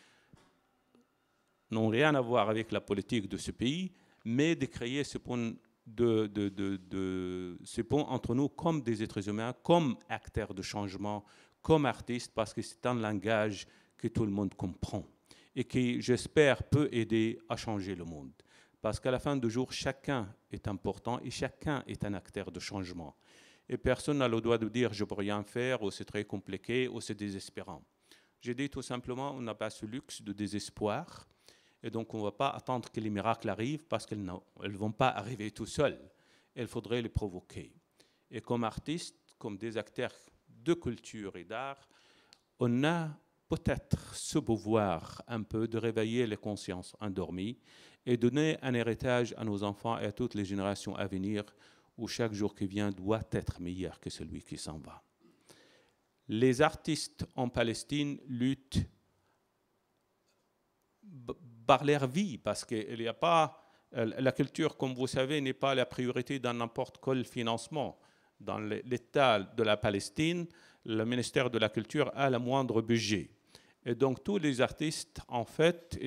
n'ont rien à voir avec la politique de ce pays, mais de créer ce pont, ce pont entre nous comme des êtres humains, comme acteurs de changement, comme artistes, parce que c'est un langage que tout le monde comprend et qui, j'espère, peut aider à changer le monde. Parce qu'à la fin du jour, chacun est important et chacun est un acteur de changement. Et personne n'a le droit de dire « je ne peux rien faire » ou « c'est très compliqué » ou « c'est désespérant ». J'ai dit tout simplement, on n'a pas ce luxe de désespoir. Et donc, on ne va pas attendre que les miracles arrivent parce qu'elles ne vont pas arriver tout seuls. Il faudrait les provoquer. Et comme artistes, comme des acteurs de culture et d'art, on a peut-être ce pouvoir un peu de réveiller les consciences endormies et donner un héritage à nos enfants et à toutes les générations à venir où chaque jour qui vient doit être meilleur que celui qui s'en va. Les artistes en Palestine luttent par leur vie, parce qu'il n'y a pas... La culture, comme vous savez, n'est pas la priorité dans n'importe quel financement. Dans l'État de la Palestine, le ministère de la Culture a le moindre budget. Et donc, tous les artistes, en fait,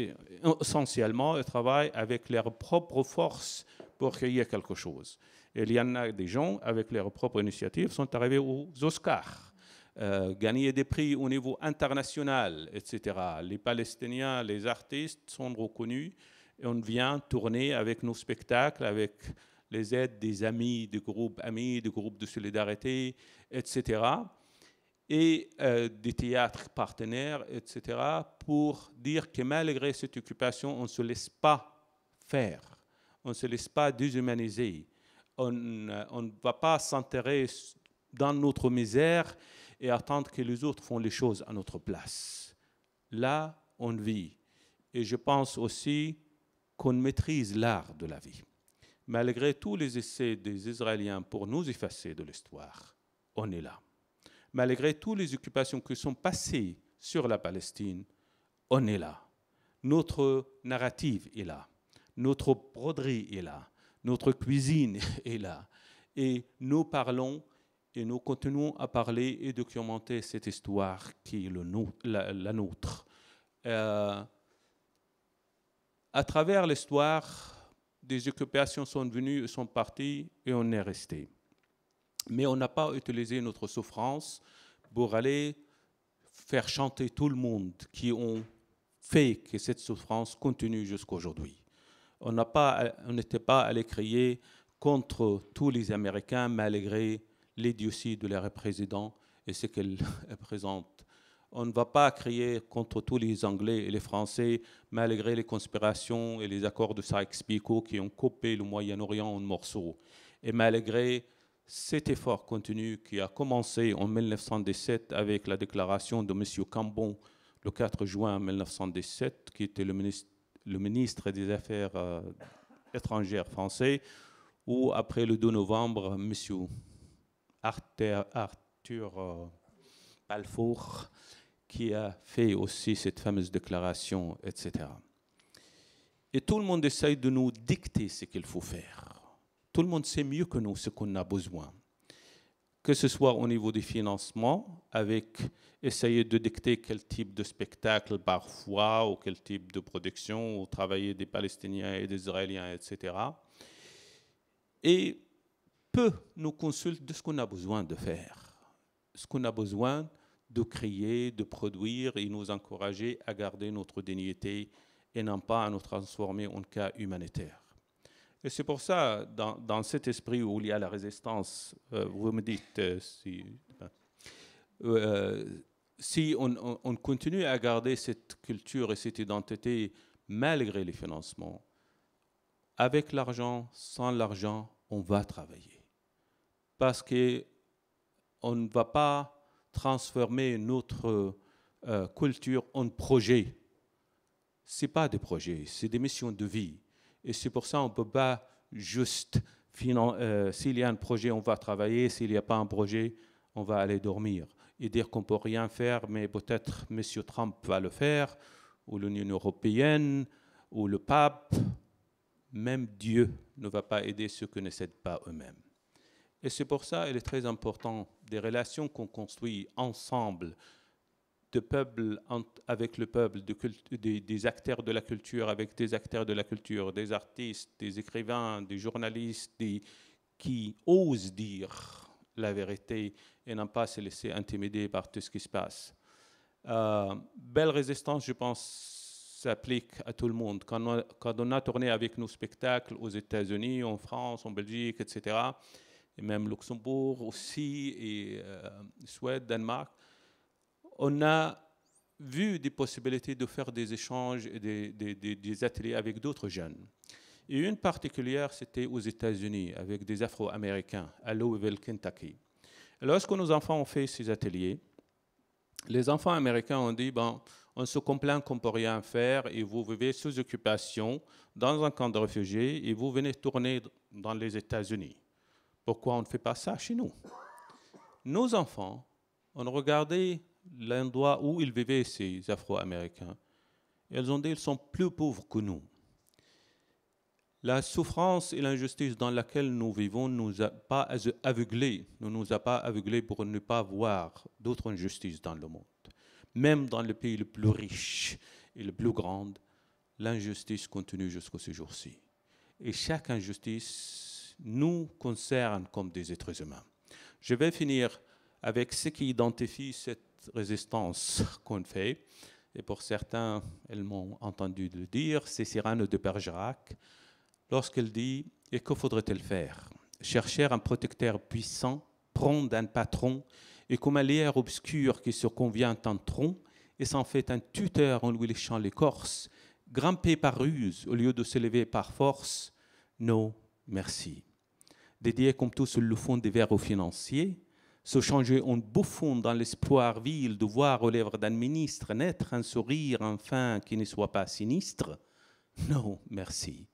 essentiellement, travaillent avec leurs propres forces pour créer quelque chose. Et il y en a des gens, avec leurs propres initiatives, sont arrivés aux Oscars. Gagner des prix au niveau international, etc. Les Palestiniens, les artistes sont reconnus et on vient tourner avec nos spectacles, avec les aides des amis, des groupes de solidarité, etc. Et des théâtres partenaires, etc. pour dire que malgré cette occupation, on ne se laisse pas faire, on ne se laisse pas déshumaniser, on ne va pas s'enterrer dans notre misère et attendre que les autres font les choses à notre place. Là, on vit. Et je pense aussi qu'on maîtrise l'art de la vie. Malgré tous les essais des Israéliens pour nous effacer de l'histoire, on est là. Malgré toutes les occupations qui sont passées sur la Palestine, on est là. Notre narrative est là. Notre broderie est là. Notre cuisine est là. Et nous parlons et nous continuons à parler et documenter cette histoire qui est la nôtre. À travers l'histoire, des occupations sont venues, sont parties et on est resté. Mais on n'a pas utilisé notre souffrance pour aller faire chanter tout le monde qui ont fait que cette souffrance continue jusqu'à aujourd'hui. On n'était pas allé crier contre tous les Américains malgré l'idiotie de leur président et ce qu'elle représente On ne va pas crier contre tous les Anglais et les Français, malgré les conspirations et les accords de Sykes-Picot qui ont coupé le Moyen-Orient en morceaux. Et malgré cet effort continu qui a commencé en 1917 avec la déclaration de M. Cambon le 4 juin 1917, qui était le ministre des Affaires étrangères français, ou après le 2 novembre, M. Arthur Balfour, qui a fait aussi cette fameuse déclaration, etc. Et tout le monde essaye de nous dicter ce qu'il faut faire. Tout le monde sait mieux que nous ce qu'on a besoin. Que ce soit au niveau des financements, avec essayer de dicter quel type de spectacle parfois, ou quel type de production, ou travailler des Palestiniens et des Israéliens, etc. Et peu nous consultent de ce qu'on a besoin de faire. Ce qu'on a besoin de créer, de produire et nous encourager à garder notre dignité et non pas à nous transformer en cas humanitaire. Et c'est pour ça, dans cet esprit où il y a la résistance, vous me dites si on continue à garder cette culture et cette identité malgré les financements, avec l'argent, sans l'argent, on va travailler. Parce qu'on ne va pas transformer notre culture en projet. Ce n'est pas des projets, c'est des missions de vie. Et c'est pour ça qu'on ne peut pas juste, s'il y a un projet, on va travailler, s'il n'y a pas un projet, on va aller dormir. Et dire qu'on ne peut rien faire, mais peut-être M. Trump va le faire, ou l'Union européenne, ou le pape. Même Dieu ne va pas aider ceux qui ne s'aident pas eux-mêmes. Et c'est pour ça qu'il est très important des relations qu'on construit ensemble, de peuple avec le peuple, des acteurs de la culture avec des acteurs de la culture, des artistes, des écrivains, des journalistes, qui osent dire la vérité et non pas se laisser intimider par tout ce qui se passe. Belle résistance, je pense, s'applique à tout le monde. Quand on a tourné avec nos spectacles aux États-Unis, en France, en Belgique, etc., et même Luxembourg aussi, et Suède, Danemark, on a vu des possibilités de faire des échanges et des ateliers avec d'autres jeunes. Et une particulière, c'était aux États-Unis, avec des Afro-Américains, à Louisville, Kentucky. Et lorsque nos enfants ont fait ces ateliers, les enfants américains ont dit, on se complaint qu'on ne peut rien faire et vous vivez sous occupation dans un camp de réfugiés et vous venez tourner dans les États-Unis. Pourquoi on ne fait pas ça chez nous? Nos enfants, on regardait l'endroit où ils vivaient, ces Afro-Américains. Ils ont dit qu'ils sont plus pauvres que nous. La souffrance et l'injustice dans laquelle nous vivons ne nous a pas aveuglés, ne nous a pas aveuglés pour ne pas voir d'autres injustices dans le monde. Même dans le pays le plus riche et le plus grand, l'injustice continue jusqu'à ce jour-ci. Et chaque injustice nous concerne comme des êtres humains. Je vais finir avec ce qui identifie cette résistance qu'on fait. Et pour certains, elles m'ont entendu le dire, c'est Cyrano de Bergerac, lorsqu'elle dit « Et que faudrait-elle faire? Chercher un protecteur puissant, prendre un patron, et comme un lierre obscur qui se convient un tronc, et s'en fait un tuteur en lui léchant l'écorce, grimper par ruse au lieu de se lever par force, non, merci. Dédier comme tous le font des vers aux financiers, se changer en bouffon dans l'espoir vil de voir aux lèvres d'un ministre naître un sourire enfin qui ne soit pas sinistre, non, merci.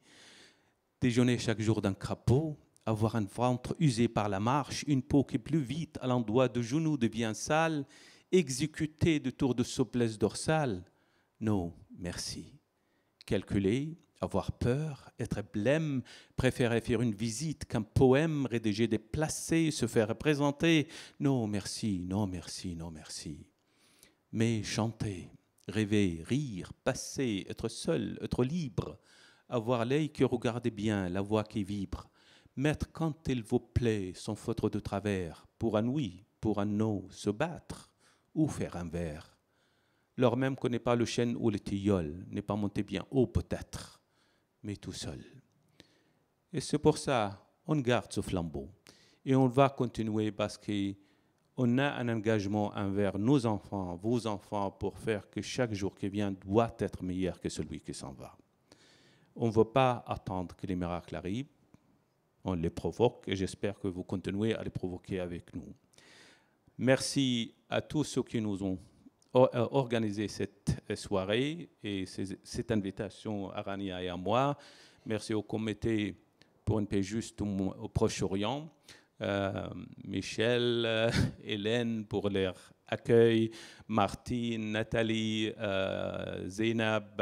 Déjeuner chaque jour d'un crapaud, avoir un ventre usé par la marche, une peau qui plus vite à l'endroit de genou devient sale, exécuter de tours de souplesse dorsale, non, merci. Calculer, avoir peur, être blême, préférer faire une visite qu'un poème, rédiger, déplacer, se faire représenter, non, merci, non, merci, non, merci. Mais chanter, rêver, rire, passer, être seul, être libre, avoir l'œil qui regarde bien, la voix qui vibre, mettre quand il vous plaît son feutre de travers, pour un oui, pour un non, se battre ou faire un vers. Lors même qu'on n'est pas le chêne ou le tilleul, n'est pas monté bien haut peut-être, mais tout seul. Et c'est pour ça qu'on garde ce flambeau. Et on va continuer parce qu'on on a un engagement envers nos enfants, vos enfants, pour faire que chaque jour qui vient doit être meilleur que celui qui s'en va. On ne veut pas attendre que les miracles arrivent, on les provoque et j'espère que vous continuez à les provoquer avec nous. Merci à tous ceux qui nous ont organisé cette soirée et cette invitation à Rania et à moi. Merci au comité pour une paix juste au Proche-Orient. Michel, Hélène pour leur accueil, Martine, Nathalie, Zeynab,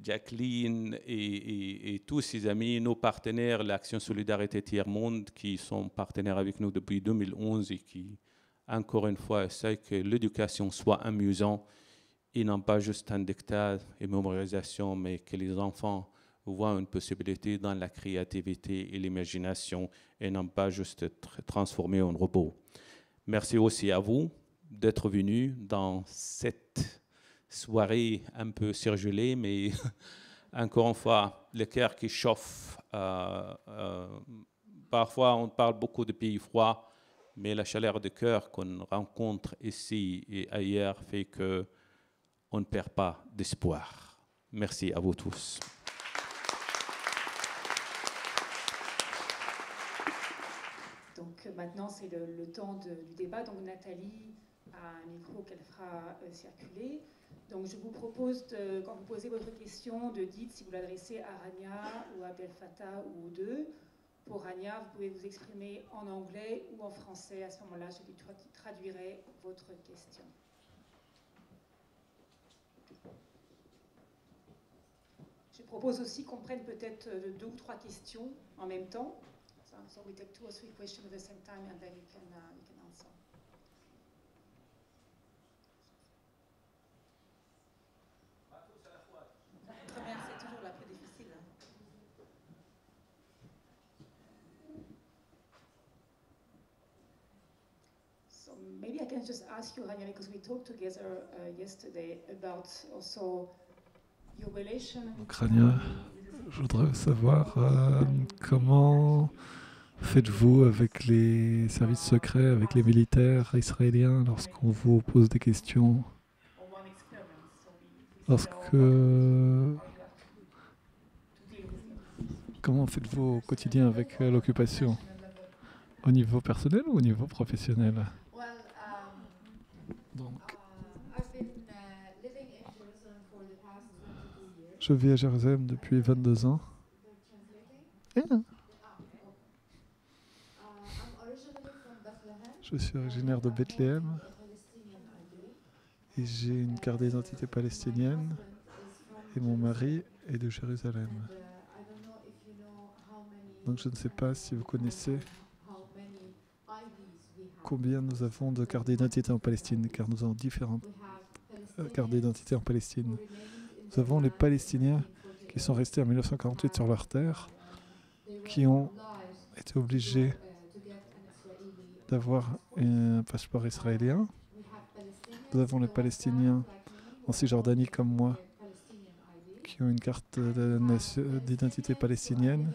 Jacqueline et tous ses amis, nos partenaires, l'Action Solidarité Tiers-Monde, qui sont partenaires avec nous depuis 2011 et qui, encore une fois, essaient que l'éducation soit amusante et non pas juste un dictat et mémorisation, mais que les enfants voient une possibilité dans la créativité et l'imagination et non pas juste être transformés en robots. Merci aussi à vous d'être venus dans cette soirée un peu surgelée, mais encore une fois, le cœur qui chauffe. Parfois, on parle beaucoup de pays froids, mais la chaleur de cœur qu'on rencontre ici et ailleurs fait qu'on ne perd pas d'espoir. Merci à vous tous. Donc maintenant, c'est le temps du débat. Donc Nathalie a un micro qu'elle fera circuler. Donc je vous propose, quand vous posez votre question, de dire si vous l'adressez à Rania ou à Abdel Fattah ou aux deux. Pour Rania, vous pouvez vous exprimer en anglais ou en français. À ce moment-là, je lui traduirai votre question. Je propose aussi qu'on prenne peut-être 2 ou 3 questions en même temps. So we take 2 or 3 questions at the same time and then you can answer. Première, c'est toujours la plus difficile. So maybe I can just ask you, Rania, because we talked together yesterday about also your relation. Donc Rania, je voudrais savoir comment faites-vous avec les services secrets, avec les militaires israéliens lorsqu'on vous pose des questions? Comment faites-vous au quotidien avec l'occupation? Au niveau personnel ou au niveau professionnel? Donc, je vis à Jérusalem depuis 22 ans. Je suis originaire de Bethléem et j'ai une carte d'identité palestinienne et mon mari est de Jérusalem. Donc je ne sais pas si vous connaissez combien nous avons de cartes d'identité en Palestine, car nous avons différentes cartes d'identité en Palestine. Nous avons les Palestiniens qui sont restés en 1948 sur leur terre, qui ont été obligés d'avoir un passeport israélien. Nous avons les Palestiniens en Cisjordanie comme moi, qui ont une carte d'identité palestinienne.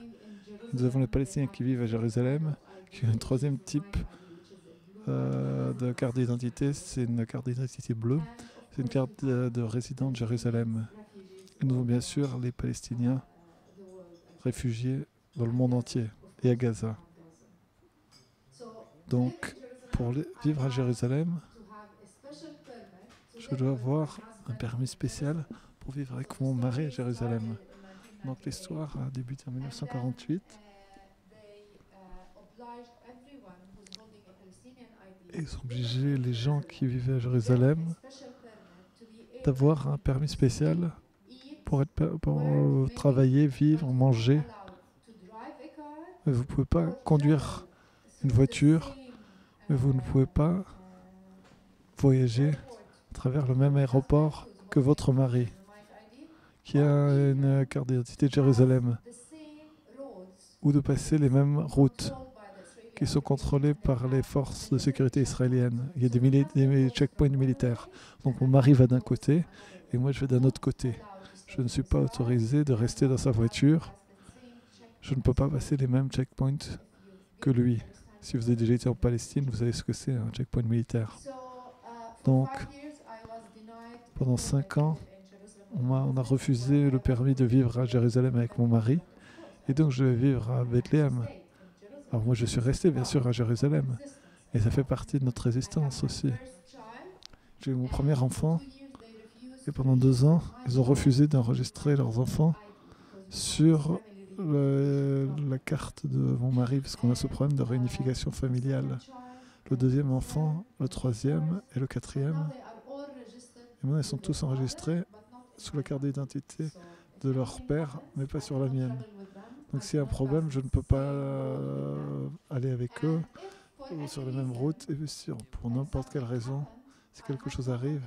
Nous avons les Palestiniens qui vivent à Jérusalem, qui ont un troisième type de carte d'identité, c'est une carte d'identité bleue. C'est une carte de résident de Jérusalem. Et nous avons bien sûr les Palestiniens réfugiés dans le monde entier et à Gaza. Donc, pour vivre à Jérusalem, je dois avoir un permis spécial pour vivre avec mon mari à Jérusalem. Donc l'histoire a débuté en 1948. Et ils ont obligé les gens qui vivaient à Jérusalem d'avoir un permis spécial pour travailler, vivre, manger. Mais vous ne pouvez pas conduire une voiture, mais vous ne pouvez pas voyager à travers le même aéroport que votre mari, qui a une carte d'identité de Jérusalem, ou de passer les mêmes routes qui sont contrôlées par les forces de sécurité israéliennes. Il y a des checkpoints militaires. Donc mon mari va d'un côté et moi je vais d'un autre côté. Je ne suis pas autorisé de rester dans sa voiture. Je ne peux pas passer les mêmes checkpoints que lui. Si vous avez déjà été en Palestine, vous savez ce que c'est un checkpoint militaire. Donc, pendant 5 ans, on a refusé le permis de vivre à Jérusalem avec mon mari. Et donc, je vais vivre à Bethléem. Alors moi, je suis resté, bien sûr, à Jérusalem. Et ça fait partie de notre résistance aussi. J'ai eu mon premier enfant. Et pendant 2 ans, ils ont refusé d'enregistrer leurs enfants sur la carte de mon mari, parce qu'on a ce problème de réunification familiale. Le deuxième enfant, le troisième et le quatrième. Et maintenant, ils sont tous enregistrés sous la carte d'identité de leur père, mais pas sur la mienne. Donc s'il y a un problème, je ne peux pas aller avec eux sur les mêmes routes. Et pour n'importe quelle raison, si quelque chose arrive,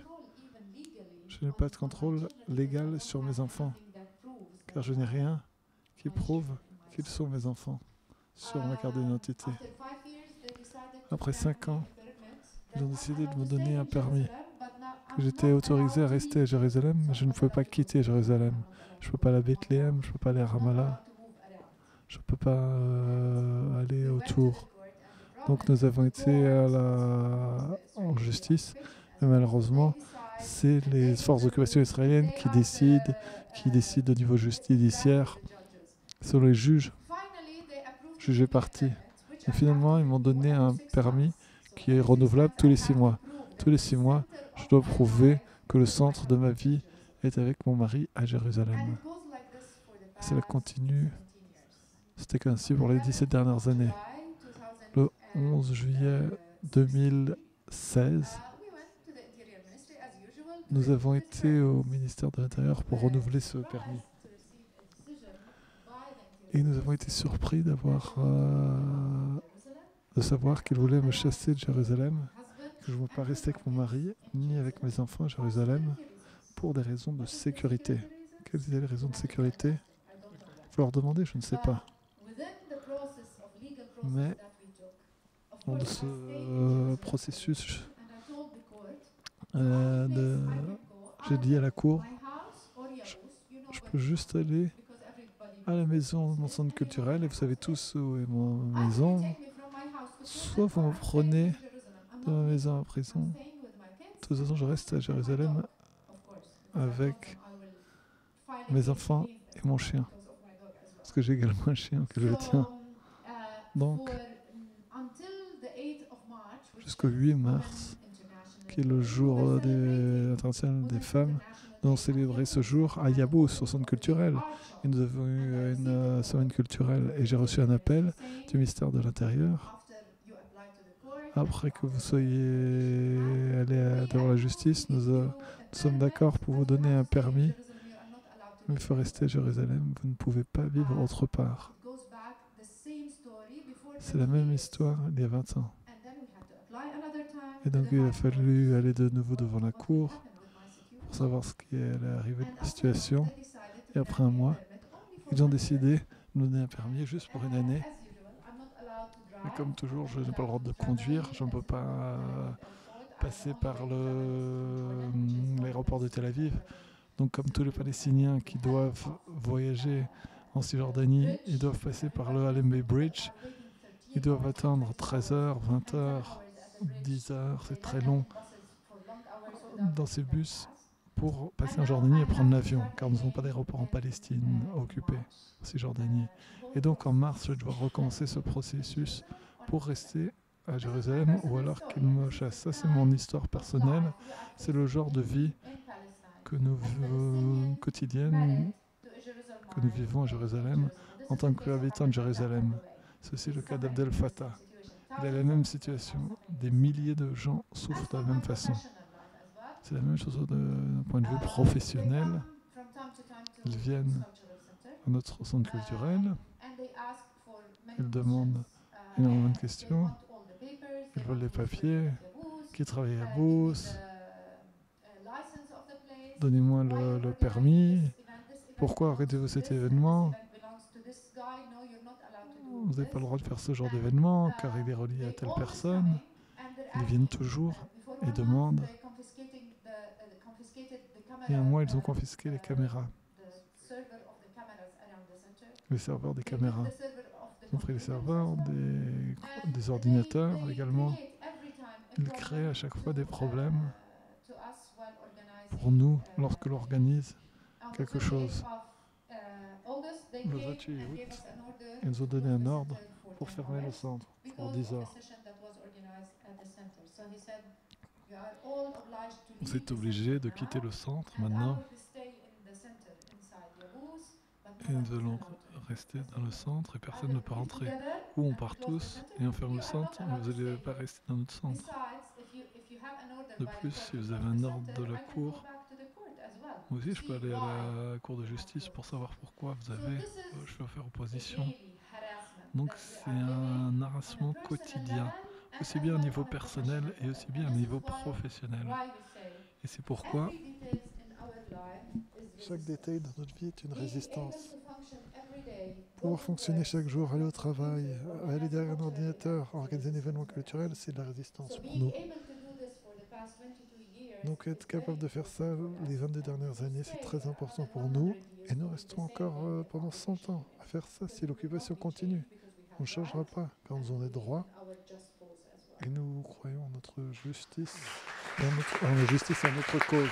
je n'ai pas de contrôle légal sur mes enfants, car je n'ai rien qui prouve qu'ils sont mes enfants sur ma carte d'identité. Après 5 ans, ils ont décidé de me donner un permis. J'étais autorisé à rester à Jérusalem, mais je ne pouvais pas quitter Jérusalem. Je ne peux pas aller à Bethléem, je ne peux pas aller à Ramallah, je ne peux pas aller autour. Donc nous avons été en justice, mais malheureusement, c'est les forces d'occupation israéliennes qui décident au niveau judiciaire. Ce sont les juges et partis. Et finalement, ils m'ont donné un permis qui est renouvelable tous les 6 mois. Tous les 6 mois, je dois prouver que le centre de ma vie est avec mon mari à Jérusalem. Et cela continue. C'était ainsi pour les 17 dernières années. Le 11 juillet 2016, nous avons été au ministère de l'Intérieur pour renouveler ce permis. Et nous avons été surpris de savoir qu'ils voulaient me chasser de Jérusalem, que je ne veux pas rester avec mon mari, ni avec mes enfants à Jérusalem, pour des raisons de sécurité. Quelles étaient les raisons de sécurité? Vous leur demandez, je ne sais pas. Mais dans ce processus, j'ai dit à la cour, je peux juste aller à la maison, mon centre culturel, et vous savez tous où est ma maison. Soit vous me prenez de ma maison à prison. De toute façon, je reste à Jérusalem avec mes enfants et mon chien. Parce que j'ai également un chien que je tiens. Donc, jusqu'au 8 mars, qui est le jour international des femmes, nous avons célébré ce jour à Yabous, au centre culturel. Et nous avons eu une semaine culturelle. Et j'ai reçu un appel du ministère de l'Intérieur. Après que vous soyez allé devant la justice, nous sommes d'accord pour vous donner un permis. Mais il faut rester à Jérusalem. Vous ne pouvez pas vivre autre part. C'est la même histoire il y a 20 ans. Et donc il a fallu aller de nouveau devant la cour pour savoir ce qui allait arriver de la situation. Et après un mois, ils ont décidé de nous donner un permis juste pour une année. Mais comme toujours, je n'ai pas le droit de conduire. Je ne peux pas passer par l'aéroport de Tel Aviv. Donc comme tous les Palestiniens qui doivent voyager en Cisjordanie, ils doivent passer par le Allenby Bridge. Ils doivent attendre 13h, 20h, 10h, c'est très long, dans ces bus pour passer en Jordanie et prendre l'avion, car nous n'avons pas d'aéroport en Palestine occupé, en Cisjordanie. Et donc en mars, je dois recommencer ce processus pour rester à Jérusalem ou alors qu'ils me chassent. Ça, c'est mon histoire personnelle. C'est le genre de vie quotidienne que nous vivons à Jérusalem en tant qu'habitants de Jérusalem. C'est aussi le cas d'Abdel Fattah. Il a la même situation. Des milliers de gens souffrent de la même façon. C'est la même chose d'un point de vue professionnel. Ils viennent à notre centre culturel. Ils demandent énormément de questions. Ils veulent les papiers. Qui travaille à Beauce? Donnez-moi le permis. Pourquoi arrêtez-vous cet événement? Vous n'avez pas le droit de faire ce genre d'événement car il est relié à telle personne. Ils viennent toujours et demandent. Et un mois, ils ont confisqué les caméras, les serveurs des caméras. Ils ont pris des serveurs, des ordinateurs également. Ils créent à chaque fois des problèms pour nous lorsque l'on organise quelque chose. Le 28 août, ils nous ont donné un ordre pour fermer le centre pour 10 heures. Vous êtes obligés de quitter le centre maintenant. Et nous allons rester dans le centre et personne ne peut rentrer. Ou on part tous et on ferme le centre, mais vous n'allez pas rester dans notre centre. De plus, si vous avez un ordre de la cour, moi aussi je peux aller à la cour de justice pour savoir pourquoi je vais faire opposition. Donc c'est un harcèlement quotidien, aussi bien au niveau personnel et aussi bien au niveau professionnel. Et c'est pourquoi chaque détail de notre vie est une résistance. Pouvoir fonctionner chaque jour, aller au travail, aller derrière un ordinateur, organiser un événement culturel, c'est de la résistance pour nous. Donc être capable de faire ça les 22 dernières années, c'est très important pour nous. Et nous restons encore pendant 100 ans à faire ça si l'occupation continue. On ne changera pas car nous avons des droits. Et nous croyons en notre justice, en la justice et en notre cause.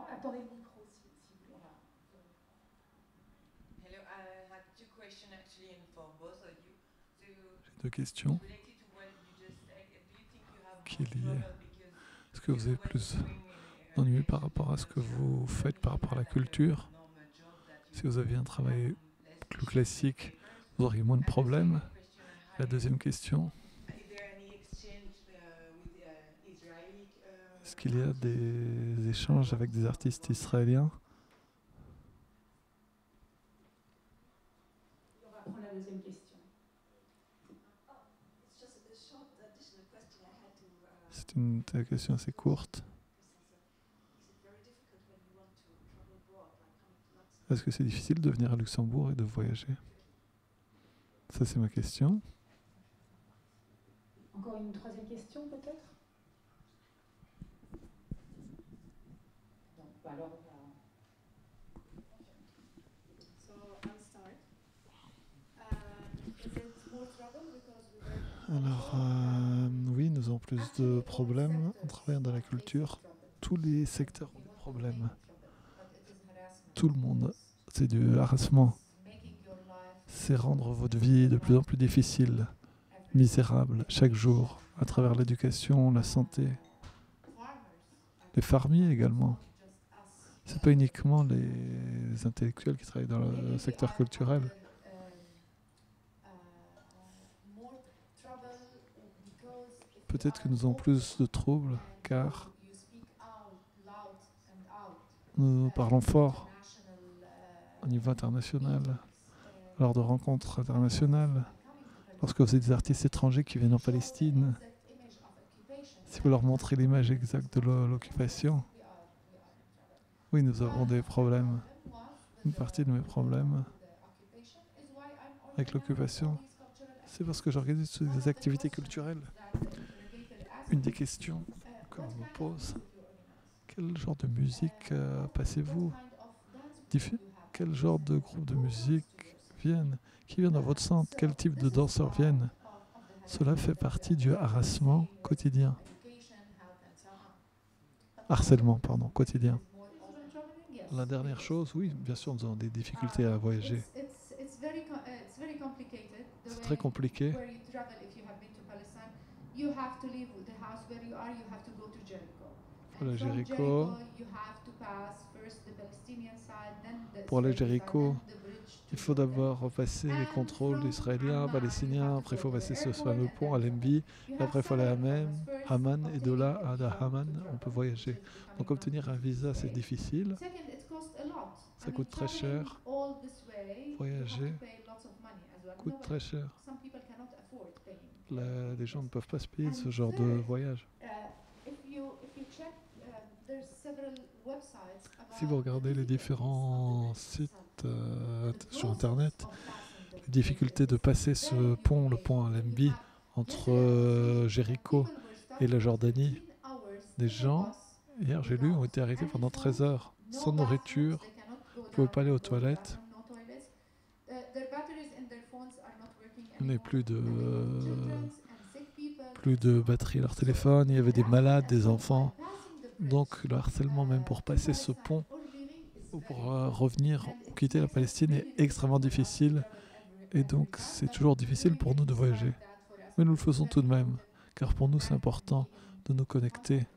Attendez le micro, s'il vous plaît. Hello, I had two questions actually for both of you. J'ai deux questions qui est liée. Est-ce que vous avez plus d'ennui par rapport à ce que vous faites par rapport à la culture? Si vous aviez un travail plus classique, vous auriez moins de problèmes. La deuxième question, est-ce qu'il y a des échanges avec des artistes israéliens? On va prendre la deuxième question. C'est une question assez courte. Est-ce que c'est difficile de venir à Luxembourg et de voyager? Ça, c'est ma question. Encore une troisième question, peut-être? Non, alors... Alors, oui, nous avons plus de problèmes en travaillant dans la culture. Tous les secteurs ont des problèmes. Tout le monde, c'est du harcèlement. C'est rendre votre vie de plus en plus difficile, misérable, chaque jour, à travers l'éducation, la santé. Les fermiers également. C'est pas uniquement les intellectuels qui travaillent dans le secteur culturel. Peut-être que nous avons plus de troubles, car nous parlons fort au niveau international, lors de rencontres internationales, lorsque vous êtes des artistes étrangers qui viennent en Palestine. Si vous leur montrez l'image exacte de l'occupation, oui, nous avons des problèmes. Une partie de mes problèmes avec l'occupation, c'est parce que j'organise des activités culturelles. Une des questions que l'on me pose, quel genre de musique passez-vous? Quel genre de groupe de musique viennent? Qui viennent dans votre centre? Quel type de danseurs viennent? Cela fait partie du harcèlement quotidien. Harcèlement, pardon, quotidien. La dernière chose, oui, bien sûr, nous avons des difficultés à voyager. C'est très compliqué. Pour aller à Jéricho, il faut d'abord repasser les contrôles israéliens, palestiniens, après il faut passer ce fameux pont à Lembi, et après il faut aller à Amman, et de là à Dahaman, on peut voyager. Donc obtenir un visa, c'est difficile, ça coûte très cher, voyager coûte très cher. Les gens ne peuvent pas se payer ce genre de voyage. Si vous regardez les différents sites sur Internet, difficulté de passer ce pont, le pont Al-Enbi, entre Jéricho et la Jordanie. Des gens, hier j'ai lu, ont été arrêtés pendant 13 heures, sans nourriture, ils ne pouvaient pas aller aux toilettes. Il n'y avait plus de batterie à leur téléphone, il y avait des malades, des enfants. Donc le harcèlement même pour passer ce pont, ou pour revenir ou quitter la Palestine est extrêmement difficile. Et donc c'est toujours difficile pour nous de voyager. Mais nous le faisons tout de même, car pour nous c'est important de nous connecter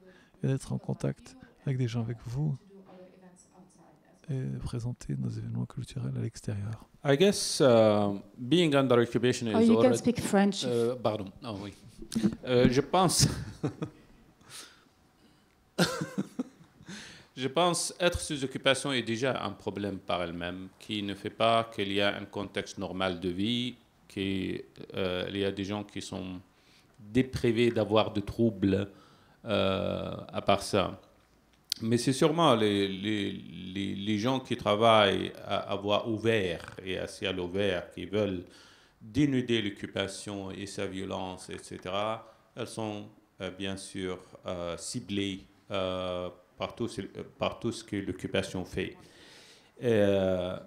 et d'être en contact avec des gens avec vous et présenter nos événements culturels à l'extérieur. I guess being under occupation is Oh, you can already... speak French. Pardon, ah oui. Je pense... Je pense être sous occupation est déjà un problème par elle-même, qui ne fait pas qu'il y a un contexte normal de vie, qu'il y a des gens qui sont déprivés d'avoir de troubles à part ça. Mais c'est sûrement les gens qui travaillent à voix ouverte et à ciel ouvert, qui veulent dénuder l'occupation et sa violence, etc. Elles sont bien sûr ciblées par tout ce que l'occupation fait.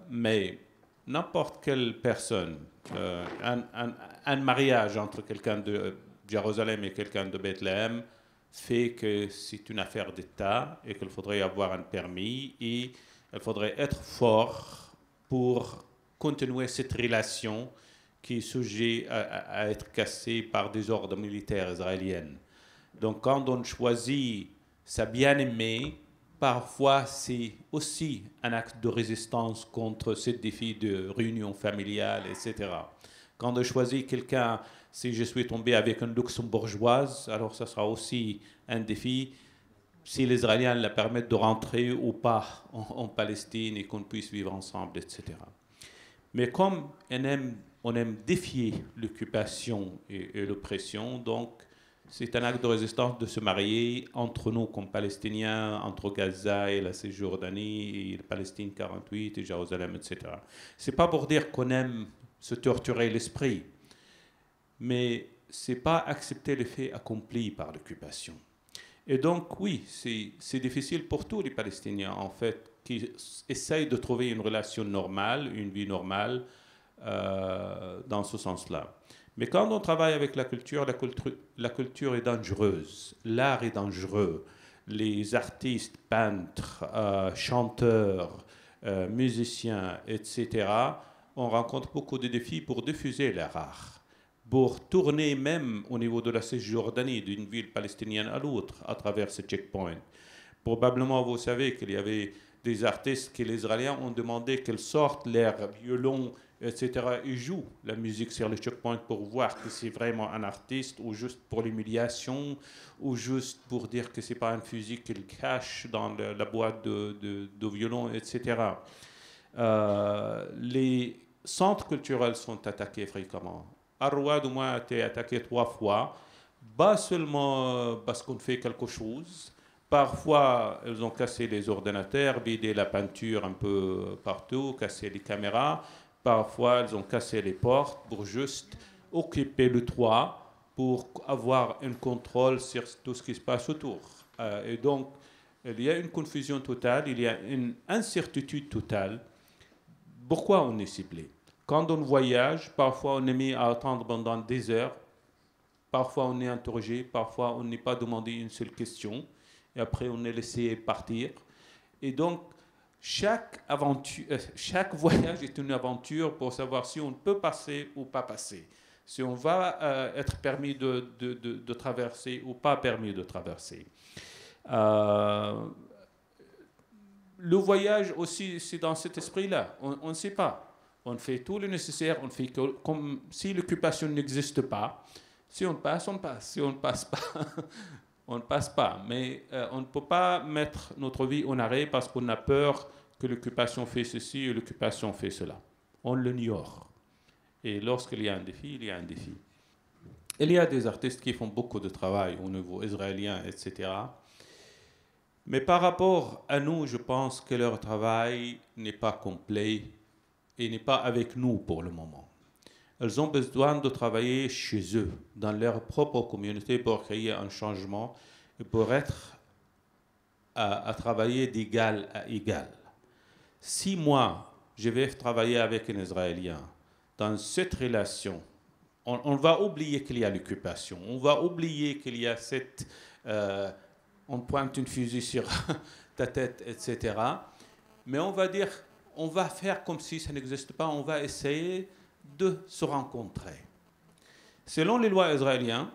Mais n'importe quelle personne, un mariage entre quelqu'un de Jérusalem et quelqu'un de Bethléem fait que c'est une affaire d'État et qu'il faudrait avoir un permis et il faudrait être fort pour continuer cette relation qui est sujet à être cassée par des ordres militaires israéliens. Donc quand on choisit sa bien-aimée, parfois c'est aussi un acte de résistance contre ce défi de réunion familiale, etc. Quand on choisit quelqu'un, si je suis tombé avec une luxembourgeoise, alors ça sera aussi un défi si les Israéliens la permettent de rentrer ou pas en Palestine et qu'on puisse vivre ensemble, etc. Mais comme on aime défier l'occupation et l'oppression, donc c'est un acte de résistance de se marier entre nous comme Palestiniens, entre Gaza et la Cisjordanie, et la Palestine 48 et Jérusalem, etc. C'est pas pour dire qu'on aime se torturer l'esprit, mais c'est pas accepter les faits accomplis par l'occupation. Et donc oui, c'est difficile pour tous les Palestiniens en fait qui essayent de trouver une relation normale, une vie normale dans ce sens-là. Mais quand on travaille avec la culture est dangereuse, l'art est dangereux. Les artistes, peintres, chanteurs, musiciens, etc., on rencontre beaucoup de défis pour diffuser leur art, pour tourner même au niveau de la Cisjordanie, d'une ville palestinienne à l'autre, à travers ce checkpoint. Probablement, vous savez qu'il y avait des artistes que les Israéliens ont demandé qu'ils sortent leurs violons, etc. Ils jouent la musique sur le checkpoint pour voir que c'est vraiment un artiste, ou juste pour l'humiliation, ou juste pour dire que ce n'est pas un fusil qu'il cache dans la boîte de violon, etc. Les centres culturels sont attaqués fréquemment. Arwad, au moins, a été attaqué 3 fois, pas seulement parce qu'on fait quelque chose. Parfois, ils ont cassé les ordinateurs, vidé la peinture un peu partout, cassé les caméras. Parfois, ils ont cassé les portes pour juste occuper le toit, pour avoir un contrôle sur tout ce qui se passe autour. Et donc, il y a une confusion totale, il y a une incertitude totale. Pourquoi on est ciblé? Quand on voyage, parfois on est mis à attendre pendant des heures, parfois on est interrogé, parfois on n'est pas demandé une seule question, et après on est laissé partir. Et donc, chaque voyage est une aventure pour savoir si on peut passer ou pas passer, si on va être permis de traverser ou pas permis de traverser. Le voyage aussi, c'est dans cet esprit-là. On ne sait pas. On fait tout le nécessaire, on fait comme si l'occupation n'existe pas. Si on passe, on passe. Si on ne passe pas, on ne passe pas. Mais on ne peut pas mettre notre vie en arrêt parce qu'on a peur que l'occupation fait ceci et l'occupation fait cela. On l'ignore. Et lorsqu'il y a un défi, il y a un défi. Il y a des artistes qui font beaucoup de travail au niveau israélien, etc. Mais par rapport à nous, je pense que leur travail n'est pas complet et n'est pas avec nous pour le moment. elles ont besoin de travailler chez eux, dans leur propre communauté, pour créer un changement et pour être à travailler d'égal à égal. Si moi, je vais travailler avec un Israélien dans cette relation, on va oublier qu'il y a l'occupation, on va oublier qu'il y a cette... on pointe une fusil sur ta tête, etc. Mais on va dire, on va faire comme si ça n'existe pas, on va essayer de se rencontrer. Selon les lois israéliennes,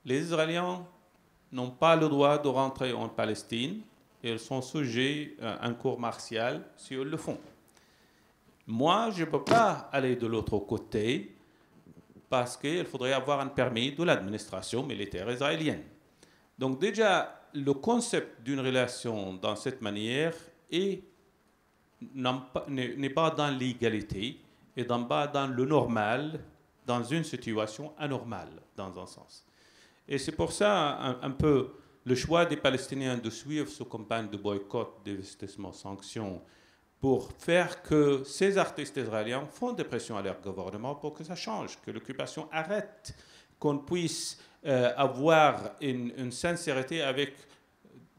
les Israéliens n'ont pas le droit de rentrer en Palestine et ils sont sujets à un cours martial si ils le font. Moi, je ne peux pas aller de l'autre côté parce qu'il faudrait avoir un permis de l'administration militaire israélienne. Donc déjà, le concept d'une relation dans cette manière n'est pas dans l'égalité et pas dans le normal, dans une situation anormale, dans un sens. Et c'est pour ça un peu le choix des Palestiniens de suivre ce campagne de boycott, d'investissement, sanctions, pour faire que ces artistes israéliens font des pressions à leur gouvernement pour que ça change, que l'occupation arrête, qu'on puisse avoir une sincérité avec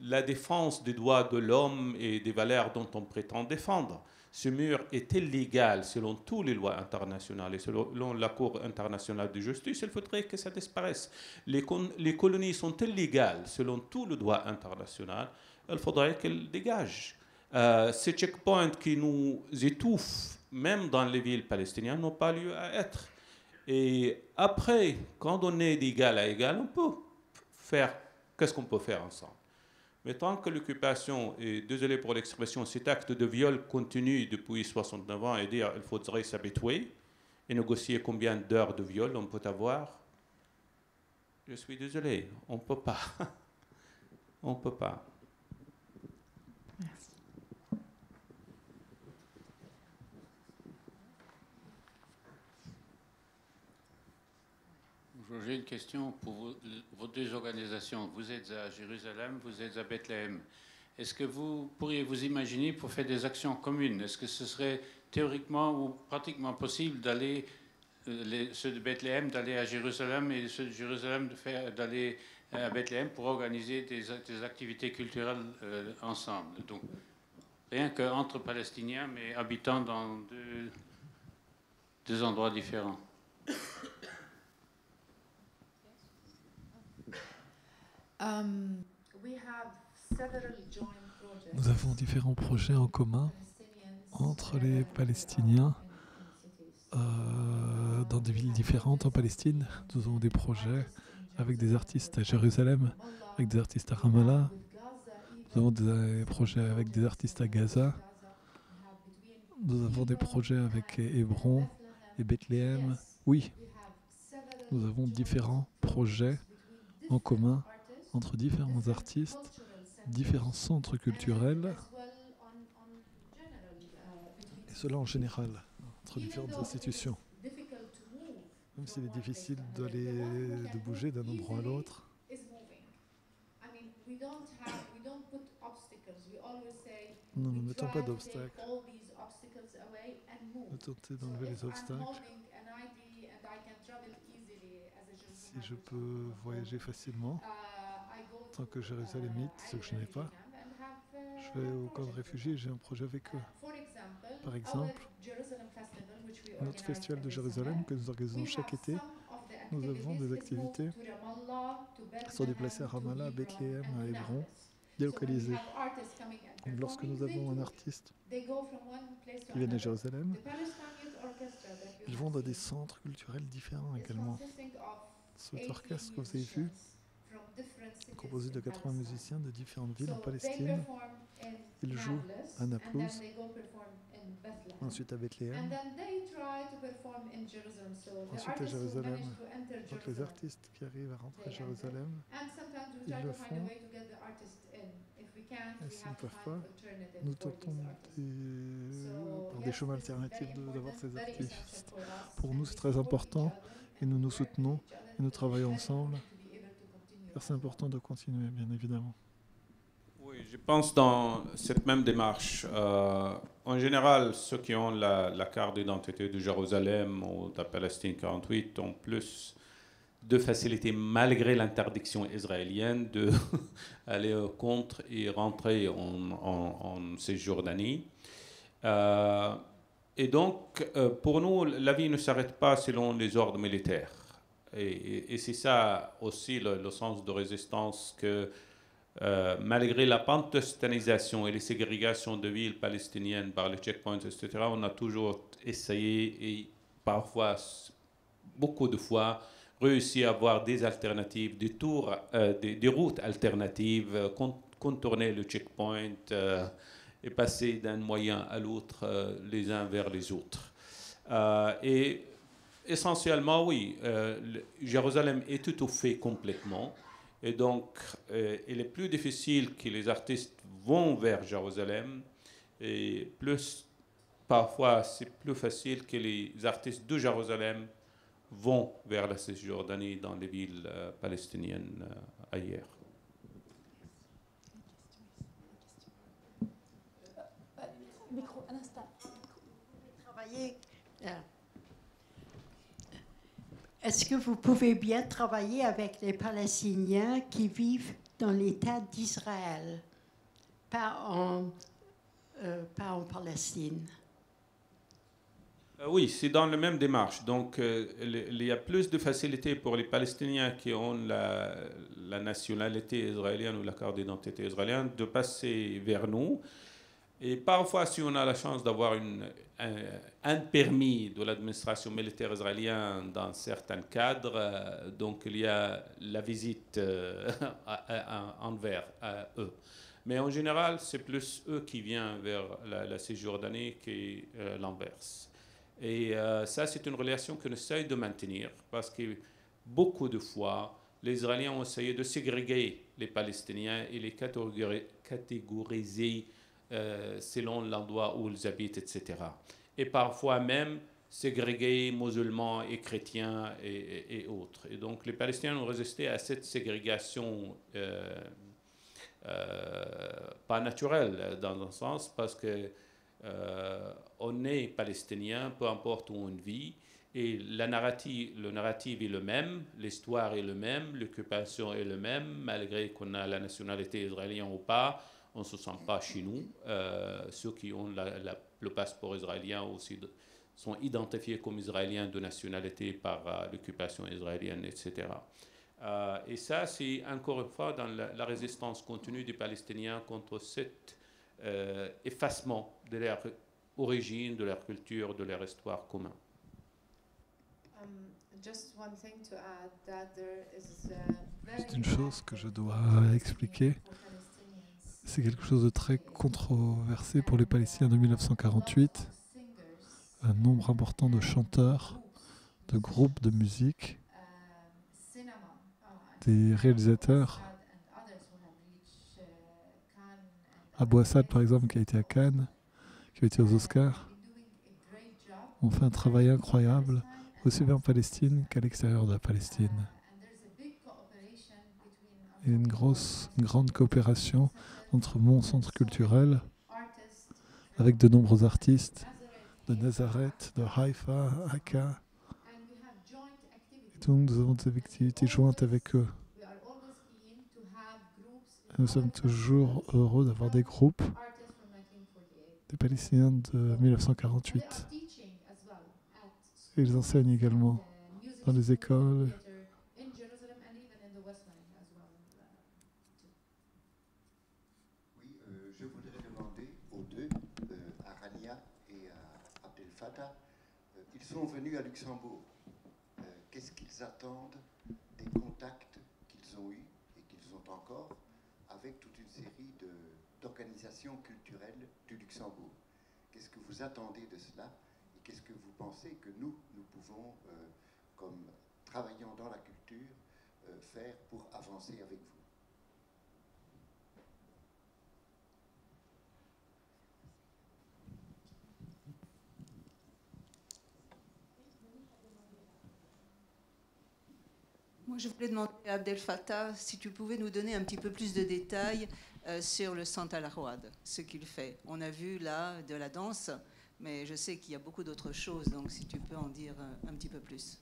la défense des droits de l'homme et des valeurs dont on prétend défendre. Ce mur est illégal selon toutes les lois internationales et selon la Cour internationale de justice. Il faudrait que ça disparaisse. Les colonies sont illégales selon tout le droit international. Il faudrait qu'elles dégagent. Ces checkpoints qui nous étouffent, même dans les villes palestiniennes, n'ont pas lieu à être. Et après, quand on est d'égal à égal, on peut faire... Qu'est-ce qu'on peut faire ensemble? Mais tant que l'occupation, et désolé pour l'expression, cet acte de viol continue depuis 69 ans et dire qu'il faudrait s'habituer et négocier combien d'heures de viol on peut avoir, je suis désolé, on ne peut pas. On ne peut pas. Merci. J'ai une question pour vos deux organisations. Vous êtes à Jérusalem, vous êtes à Bethléem. Est-ce que vous pourriez vous imaginer pour faire des actions communes? Est-ce que ce serait théoriquement ou pratiquement possible d'aller, ceux de Bethléem, d'aller à Jérusalem et ceux de Jérusalem d'aller à Bethléem pour organiser des activités culturelles ensemble? Donc, rien qu'entre Palestiniens, mais habitant dans deux endroits différents. Nous avons différents projets en commun entre les Palestiniens dans des villes différentes en Palestine. Nous avons des projets avec des artistes à Jérusalem, avec des artistes à Ramallah. Nous avons des projets avec des artistes à Gaza. Nous avons des projets avec Hébron et Bethléem. Oui, nous avons différents projets en commun entre différents artistes, différents centres culturels, et cela en général, entre différentes institutions. Même s'il est difficile de bouger d'un endroit à l'autre, nous ne mettons pas d'obstacles. Nous tentons d'enlever les obstacles. Si je peux voyager facilement, en tant que jérusalémite, ce que je n'ai pas, je vais au camp de réfugiés et j'ai un projet avec eux. Par exemple, notre festival de Jérusalem que nous organisons chaque été, nous avons des activités qui sont déplacées à Ramallah, à Bethléem, à Hébron, délocalisées. Donc, lorsque nous avons un artiste qui vient à Jérusalem, ils vont dans des centres culturels différents également. Cet orchestre que vous avez vu, composé de 80 musiciens de différentes villes en Palestine, ils jouent à Naplouse, ensuite à Bethléem, ensuite à Jérusalem. Donc les artistes qui arrivent à rentrer à Jérusalem, ils le font. Et s'ils ne peuvent pas, nous tentons par des chemins alternatifs d'avoir ces artistes. Pour nous, c'est très important et nous nous soutenons et nous travaillons ensemble. Car c'est important de continuer, bien évidemment. Oui, Oui, je pense dans cette même démarche. En général, ceux qui ont la carte d'identité de Jérusalem ou de Palestine 48 ont plus de facilité, malgré l'interdiction israélienne, d'aller contre et rentrer en Cisjordanie. Et donc, pour nous, la vie ne s'arrête pas selon les ordres militaires. Et c'est ça aussi le sens de résistance que, malgré la pantustanisation et les ségrégations de villes palestiniennes par les checkpoints, etc., on a toujours essayé et parfois, beaucoup de fois, réussi à avoir des alternatives, des tours, des routes alternatives, contourner le checkpoint et passer d'un moyen à l'autre, les uns vers les autres. Et essentiellement, oui, Jérusalem est étouffée complètement. Et donc, il est plus difficile que les artistes vont vers Jérusalem. Et plus, parfois, c'est plus facile que les artistes de Jérusalem vont vers la Cisjordanie dans les villes palestiniennes ailleurs. Micro, un instant. Est-ce que vous pouvez bien travailler avec les Palestiniens qui vivent dans l'État d'Israël, pas en Palestine? Oui, c'est dans la même démarche. Donc, il y a plus de facilité pour les Palestiniens qui ont la nationalité israélienne ou la carte d'identité israélienne de passer vers nous. Et parfois, si on a la chance d'avoir un permis de l'administration militaire israélienne dans certains cadres, donc il y a la visite envers eux. Mais en général, c'est plus eux qui viennent vers la Cisjordanie que l'inverse. Et ça, c'est une relation qu'on essaye de maintenir parce que beaucoup de fois, les Israéliens ont essayé de ségréguer les Palestiniens et les catégoriser selon l'endroit où ils habitent, etc. Et parfois même ségréguer musulmans et chrétiens et autres. Et donc les Palestiniens ont résisté à cette ségrégation pas naturelle dans un sens parce que on est palestinien, peu importe où on vit, et le narratif est le même, l'histoire est le même, l'occupation est le même, malgré qu'on a la nationalité israélienne ou pas, on ne se sent pas chez nous. Ceux qui ont le passeport israélien aussi sont identifiés comme israéliens de nationalité par l'occupation israélienne, etc. Et ça, c'est encore une fois dans la résistance continue des Palestiniens contre cet effacement de leur origine, de leur culture, de leur histoire commune. Just one thing to add that there is Juste une chose que je dois expliquer, c'est quelque chose de très controversé pour les Palestiniens de 1948. Un nombre important de chanteurs, de groupes de musique, des réalisateurs. Abou Assad, par exemple, qui a été à Cannes, qui a été aux Oscars, ont fait un travail incroyable, aussi bien en Palestine qu'à l'extérieur de la Palestine. Il y a une grande coopération entre mon centre culturel, avec de nombreux artistes de Nazareth, de Haïfa, Akka. Et donc nous avons des activités jointes avec eux. Nous sommes toujours heureux d'avoir des groupes, des Palestiniens de 1948. Et ils enseignent également dans les écoles. Oui, je voudrais demander aux deux, à Rania et à Abdel Fattah, ils sont venus à Luxembourg. Qu'est-ce qu'ils attendent des contacts qu'ils ont eus et qu'ils ont encore avec toute une série d'organisations culturelles du Luxembourg? Qu'est-ce que vous attendez de cela et qu'est-ce que vous pensez que nous pouvons, comme travaillant dans la culture, faire pour avancer avec vous? Moi, je voulais demander à Abdel Fattah si tu pouvais nous donner un petit peu plus de détails sur le Sant Al Arouad, ce qu'il fait. On a vu là de la danse, mais je sais qu'il y a beaucoup d'autres choses, donc si tu peux en dire un petit peu plus.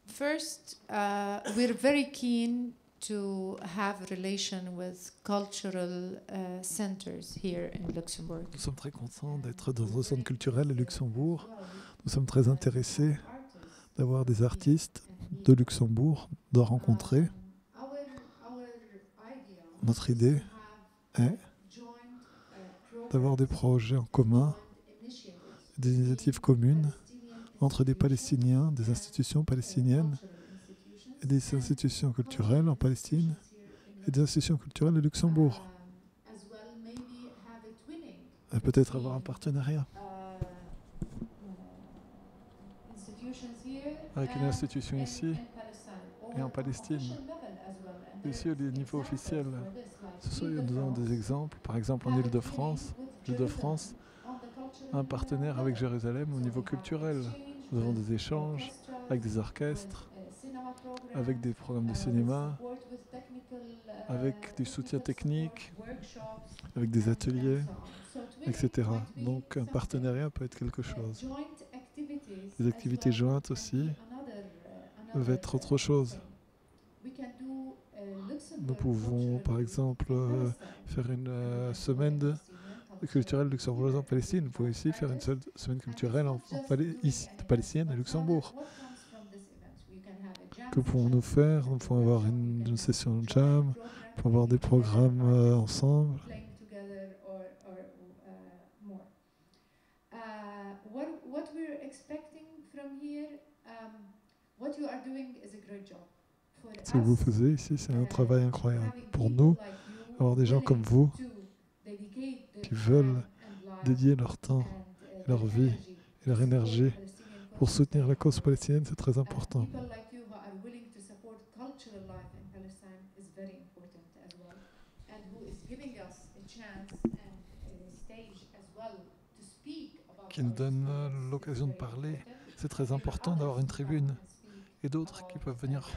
First, we're very keen to have relation with cultural centers here in Luxembourg. Nous sommes très contents d'être dans un centre culturel à Luxembourg. Nous sommes très intéressés d'avoir des artistes de Luxembourg, de rencontrer. Notre idée est d'avoir des projets en commun, des initiatives communes entre des Palestiniens, des institutions palestiniennes et des institutions culturelles en Palestine et des institutions culturelles de Luxembourg. Et peut-être avoir un partenariat avec une institution ici et en Palestine. Ici, au niveau officiel, nous avons des exemples. Par exemple, en Île-de-France, un partenaire avec Jérusalem au niveau culturel. Nous avons des échanges avec des orchestres, avec des programmes de cinéma, avec du soutien technique, avec des ateliers, etc. Donc un partenariat peut être quelque chose. Les activités jointes aussi peuvent être autre chose. Nous pouvons par exemple faire une semaine culturelle luxembourgeoise en Palestine. Nous pouvons aussi faire une seule semaine culturelle palestinienne à Luxembourg. Que pouvons-nous faire? Nous pouvons avoir une session de jam, nous pouvons avoir des programmes ensemble. Ce que vous faites ici, c'est un travail incroyable. Pour nous, avoir des gens comme vous qui veulent dédier leur temps, leur vie et leur énergie pour soutenir la cause palestinienne, c'est très important. Qui nous donnent l'occasion de parler. C'est très important d'avoir une tribune et d'autres qui peuvent venir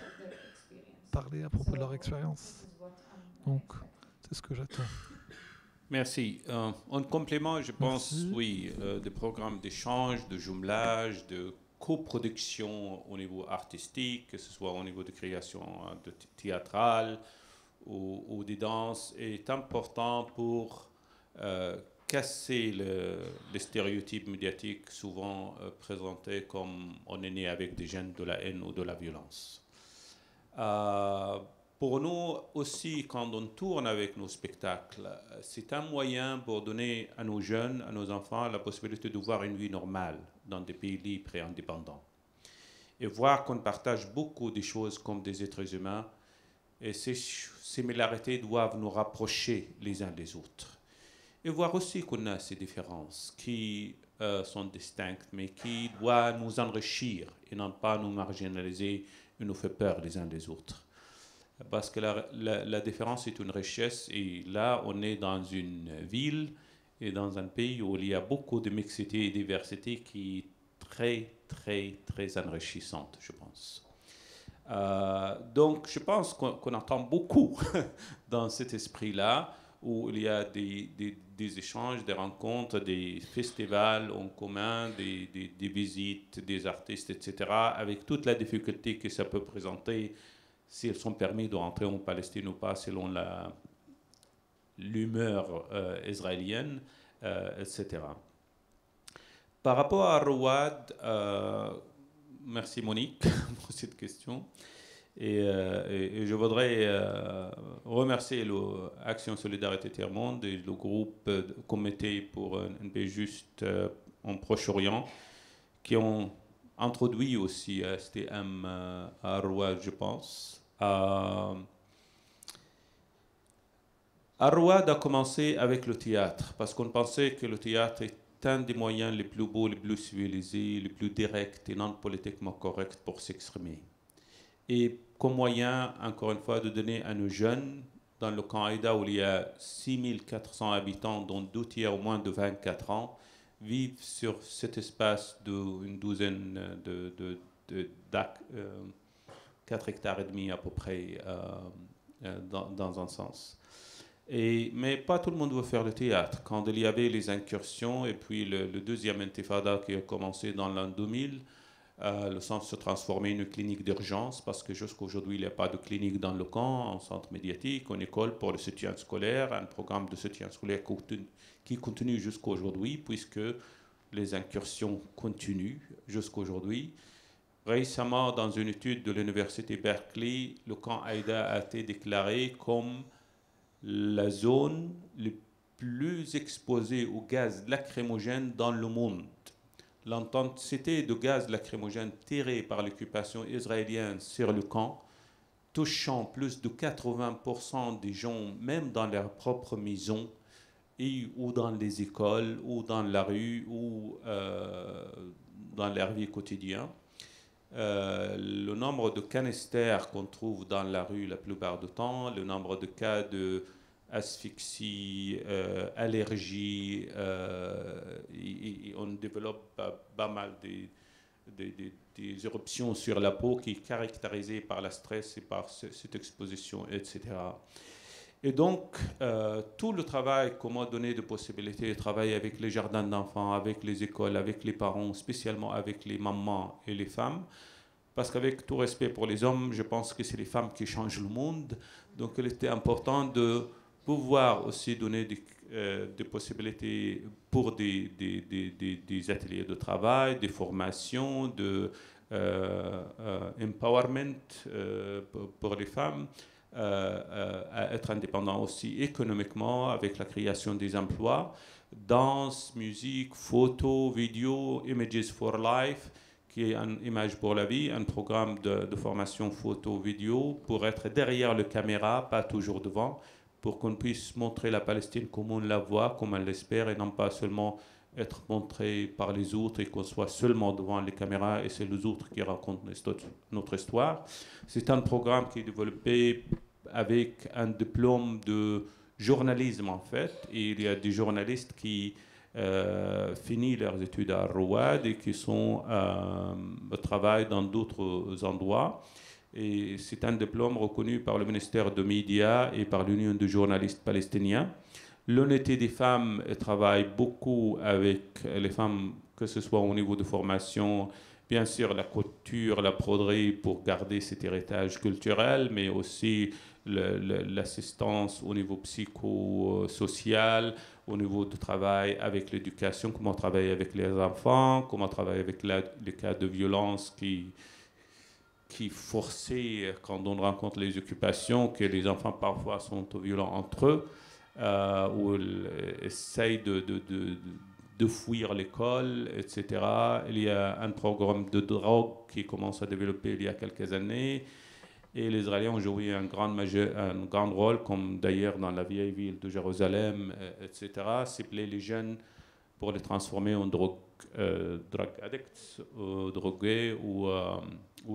parler à propos de leur expérience. Donc, c'est ce que j'attends. Merci. En complément, je pense, oui, des programmes d'échange, de jumelage, de coproduction au niveau artistique, que ce soit au niveau de création théâtrale ou des danses, est important pour casser les stéréotypes médiatiques souvent présentés comme on est né avec des gènes de la haine ou de la violence. Pour nous aussi, quand on tourne avec nos spectacles, c'est un moyen pour donner à nos jeunes, à nos enfants, la possibilité de voir une vie normale dans des pays libres et indépendants. Et voir qu'on partage beaucoup de choses comme des êtres humains. Et ces similarités doivent nous rapprocher les uns des autres. Et voir aussi qu'on a ces différences qui sont distinctes, mais qui doivent nous enrichir et non pas nous marginaliser et nous faire peur les uns des autres. Parce que la différence est une richesse, et là, on est dans une ville et dans un pays où il y a beaucoup de mixité et diversité qui est très, très, très enrichissante, je pense. Donc, je pense qu'on entend beaucoup dans cet esprit-là, où il y a des échanges, des rencontres, des festivals en commun, des visites, des artistes, etc., avec toute la difficulté que ça peut présenter, si elles sont permis de rentrer en Palestine ou pas, selon l'humeur israélienne, etc. Par rapport à Rouad, merci Monique pour cette question. Et je voudrais remercier l'Action Solidarité Tiers-Monde et le groupe Comité pour une paix juste en Proche-Orient qui ont introduit aussi STM à Rouad, je pense. Rouad a commencé avec le théâtre, parce qu'on pensait que le théâtre est un des moyens les plus beaux, les plus civilisés, les plus directs et non politiquement corrects pour s'exprimer. Et comme moyen, encore une fois, de donner à nos jeunes, dans le camp Aïda où il y a 6400 habitants, dont 2 tiers au moins de 24 ans, vivent sur cet espace d'une douzaine d'acres, 4 hectares et demi à peu près, dans un sens. Mais pas tout le monde veut faire le théâtre. Quand il y avait les incursions et puis le deuxième intifada qui a commencé dans l'an 2000, le centre se transformait en une clinique d'urgence parce que jusqu'à aujourd'hui, il n'y a pas de clinique dans le camp, un centre médiatique, une école pour le soutien scolaire, un programme de soutien scolaire qui continue jusqu'à aujourd'hui puisque les incursions continuent jusqu'à aujourd'hui. Récemment, dans une étude de l'université Berkeley, le camp Haïda a été déclaré comme la zone la plus exposée au gaz lacrymogène dans le monde. L'intensité de gaz lacrymogène tiré par l'occupation israélienne sur le camp, touchant plus de 80% des gens, même dans leur propre maison, ou dans les écoles, ou dans la rue, ou dans leur vie quotidienne. Le nombre de canistères qu'on trouve dans la rue la plupart du temps, le nombre de cas d'asphyxie, allergie, on développe pas mal des éruptions sur la peau qui est caractérisée par le stress et par cette exposition, etc. Et donc, tout le travail qu'on m'a donné de possibilités de travailler avec les jardins d'enfants, avec les écoles, avec les parents, spécialement avec les mamans et les femmes, parce qu'avec tout respect pour les hommes, je pense que c'est les femmes qui changent le monde. Donc, il était important de pouvoir aussi donner des possibilités pour des ateliers de travail, des formations, de empowerment pour les femmes, à être indépendants aussi économiquement avec la création des emplois, danse, musique, photo, vidéo, Images for Life, qui est une image pour la vie, un programme de formation photo-vidéo pour être derrière la caméra, pas toujours devant, pour qu'on puisse montrer la Palestine comme on la voit, comme on l'espère, et non pas seulement être montré par les autres et qu'on soit seulement devant les caméras et c'est les autres qui racontent notre histoire. C'est un programme qui est développé avec un diplôme de journalisme en fait, et il y a des journalistes qui finissent leurs études à Rouad et qui travaillent dans d'autres endroits. Et c'est un diplôme reconnu par le ministère des Médias et par l'Union des journalistes palestiniens. L'unité des femmes travaille beaucoup avec les femmes, que ce soit au niveau de formation, bien sûr la couture, la broderie pour garder cet héritage culturel, mais aussi l'assistance au niveau psychosocial, au niveau du travail avec l'éducation, comment travailler avec les enfants, comment travailler avec les cas de violence qui forcés quand on rencontre les occupations, que les enfants parfois sont violents entre eux, ou essayent de fuir l'école, etc. Il y a un programme de drogue qui commence à développer il y a quelques années, et les Israéliens ont joué un grand rôle, comme d'ailleurs dans la vieille ville de Jérusalem, etc. Cibler les jeunes pour les transformer en drug addicts, drogués, ou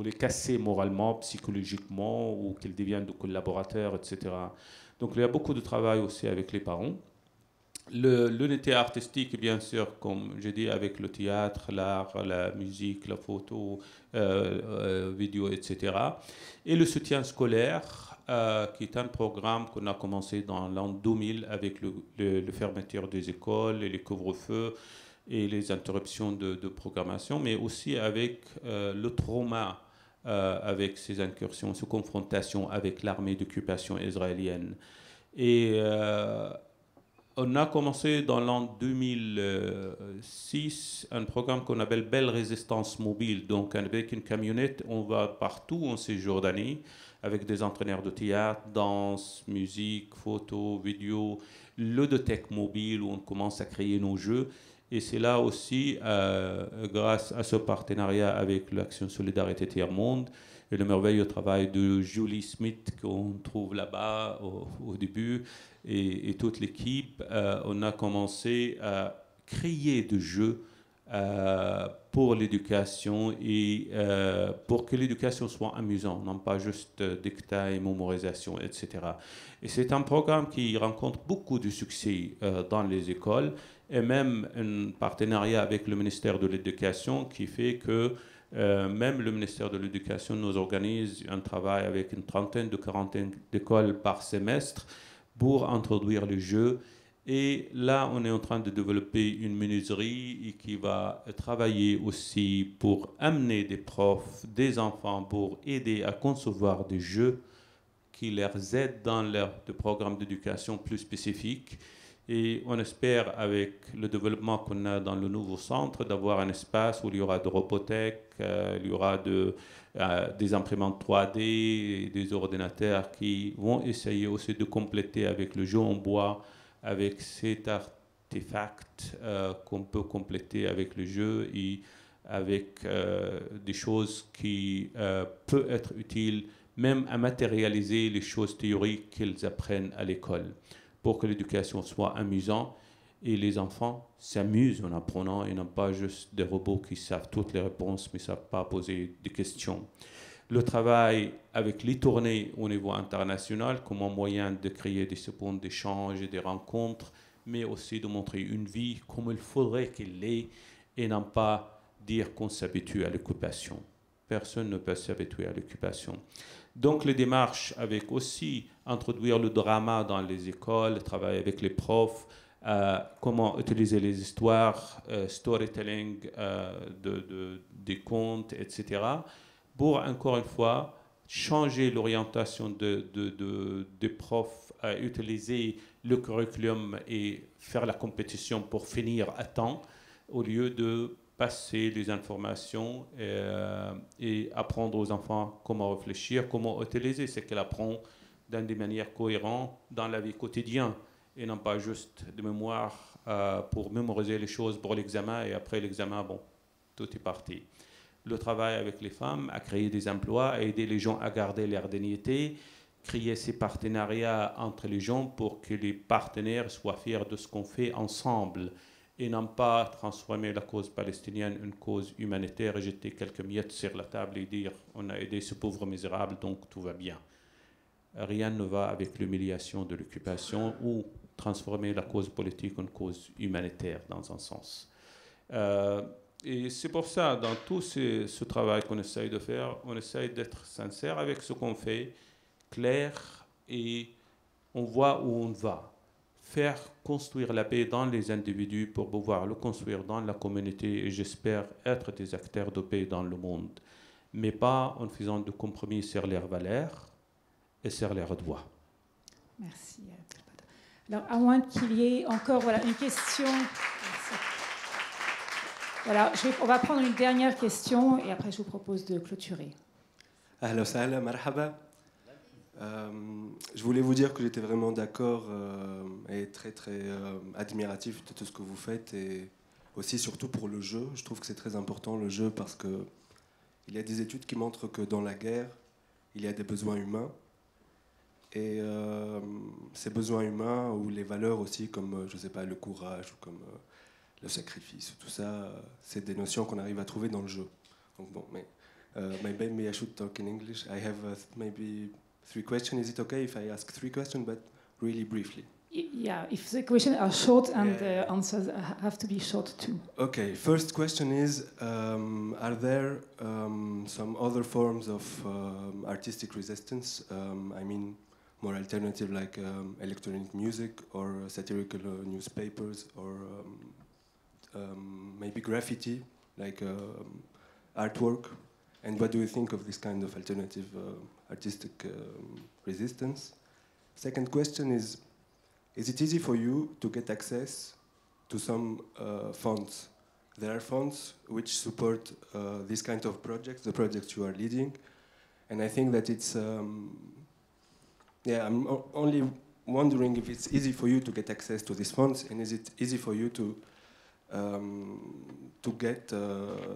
les casser moralement, psychologiquement, ou qu'ils deviennent des collaborateurs, etc. Donc il y a beaucoup de travail aussi avec les parents. L'unité artistique, bien sûr, comme j'ai dit, avec le théâtre, l'art, la musique, la photo, vidéo, etc. Et le soutien scolaire, qui est un programme qu'on a commencé dans l'an 2000 avec le fermeture des écoles et les couvre-feux et les interruptions de programmation, mais aussi avec le trauma, avec ces incursions, ces confrontations avec l'armée d'occupation israélienne. Et on a commencé dans l'an 2006 un programme qu'on appelle Belle Résistance Mobile. Donc avec une camionnette, on va partout en Cisjordanie avec des entraîneurs de théâtre, danse, musique, photo, vidéo, ludothèque mobile où on commence à créer nos jeux. Et c'est là aussi, grâce à ce partenariat avec l'Action Solidarité Tiers-Monde et le merveilleux travail de Julie Smith qu'on trouve là-bas au début, et toute l'équipe, on a commencé à créer des jeux pour l'éducation et pour que l'éducation soit amusante, non pas juste dictat et mémorisation, etc. Et c'est un programme qui rencontre beaucoup de succès dans les écoles et même un partenariat avec le ministère de l'Éducation qui fait que même le ministère de l'Éducation nous organise un travail avec une trentaine de quarantaine d'écoles par semestre pour introduire le jeu. Et là, on est en train de développer une menuiserie qui va travailler aussi pour amener des profs, des enfants, pour aider à concevoir des jeux qui les aident dans leur programme d'éducation plus spécifique. Et on espère, avec le développement qu'on a dans le nouveau centre, d'avoir un espace où il y aura de robothèque, il y aura des imprimantes 3D, des ordinateurs qui vont essayer aussi de compléter avec le jeu en bois, avec cet artefact qu'on peut compléter avec le jeu et avec des choses qui peuvent être utiles, même à matérialiser les choses théoriques qu'ils apprennent à l'école, pour que l'éducation soit amusante et les enfants s'amusent en apprenant et non pas juste des robots qui savent toutes les réponses mais ne savent pas poser des questions. Le travail avec les tournées au niveau international comme un moyen de créer des secondes d'échange et des rencontres, mais aussi de montrer une vie comme il faudrait qu'elle l'ait et non pas dire qu'on s'habitue à l'occupation. Personne ne peut s'habituer à l'occupation. Donc les démarches avec aussi introduire le drama dans les écoles, travailler avec les profs, comment utiliser les histoires, storytelling des contes, etc., pour, encore une fois, changer l'orientation des profs à utiliser le curriculum et faire la compétition pour finir à temps, au lieu de passer les informations et apprendre aux enfants comment réfléchir, comment utiliser ce qu'elle apprend dans des manières cohérentes dans la vie quotidienne et non pas juste de mémoire pour mémoriser les choses pour l'examen et après l'examen, bon, tout est parti. Le travail avec les femmes, à créer des emplois, à aider les gens à garder leur dignité, créer ces partenariats entre les gens pour que les partenaires soient fiers de ce qu'on fait ensemble et non pas transformer la cause palestinienne en une cause humanitaire et jeter quelques miettes sur la table et dire on a aidé ce pauvre misérable donc tout va bien. Rien ne va avec l'humiliation de l'occupation ou transformer la cause politique en cause humanitaire dans un sens. Et c'est pour ça, dans tout ce travail qu'on essaye de faire, on essaye d'être sincère avec ce qu'on fait, clair, et on voit où on va. Faire construire la paix dans les individus pour pouvoir le construire dans la communauté, et j'espère être des acteurs de paix dans le monde, mais pas en faisant de compromis sur leurs valeurs et sur leurs droits. Merci. Alors, à moins qu'il y ait encore une question... Merci. Voilà, on va prendre une dernière question et après je vous propose de clôturer. Ahla wa sahla, marhaba. Je voulais vous dire que j'étais vraiment d'accord et très très admiratif de tout ce que vous faites et aussi surtout pour le jeu. Je trouve que c'est très important le jeu parce que il y a des études qui montrent que dans la guerre, il y a des besoins humains et ces besoins humains ou les valeurs aussi comme je sais pas le courage ou comme le sacrifice, tout ça, c'est des notions qu'on arrive à trouver dans le jeu. Donc bon, mais maybe I should talk in English. I have maybe 3 questions. Is it okay if I ask 3 questions, but really briefly? Yeah, if the questions are short and the answers have to be short too. Okay, first question is, are there some other forms of artistic resistance? I mean, more alternative like electronic music or satirical newspapers or maybe graffiti, like artwork? And what do you think of this kind of alternative artistic resistance? Second question is it easy for you to get access to some funds? There are funds which support this kind of projects, the projects you are leading, and I think that it's, I'm only wondering if it's easy for you to get access to these funds, and is it easy for you to get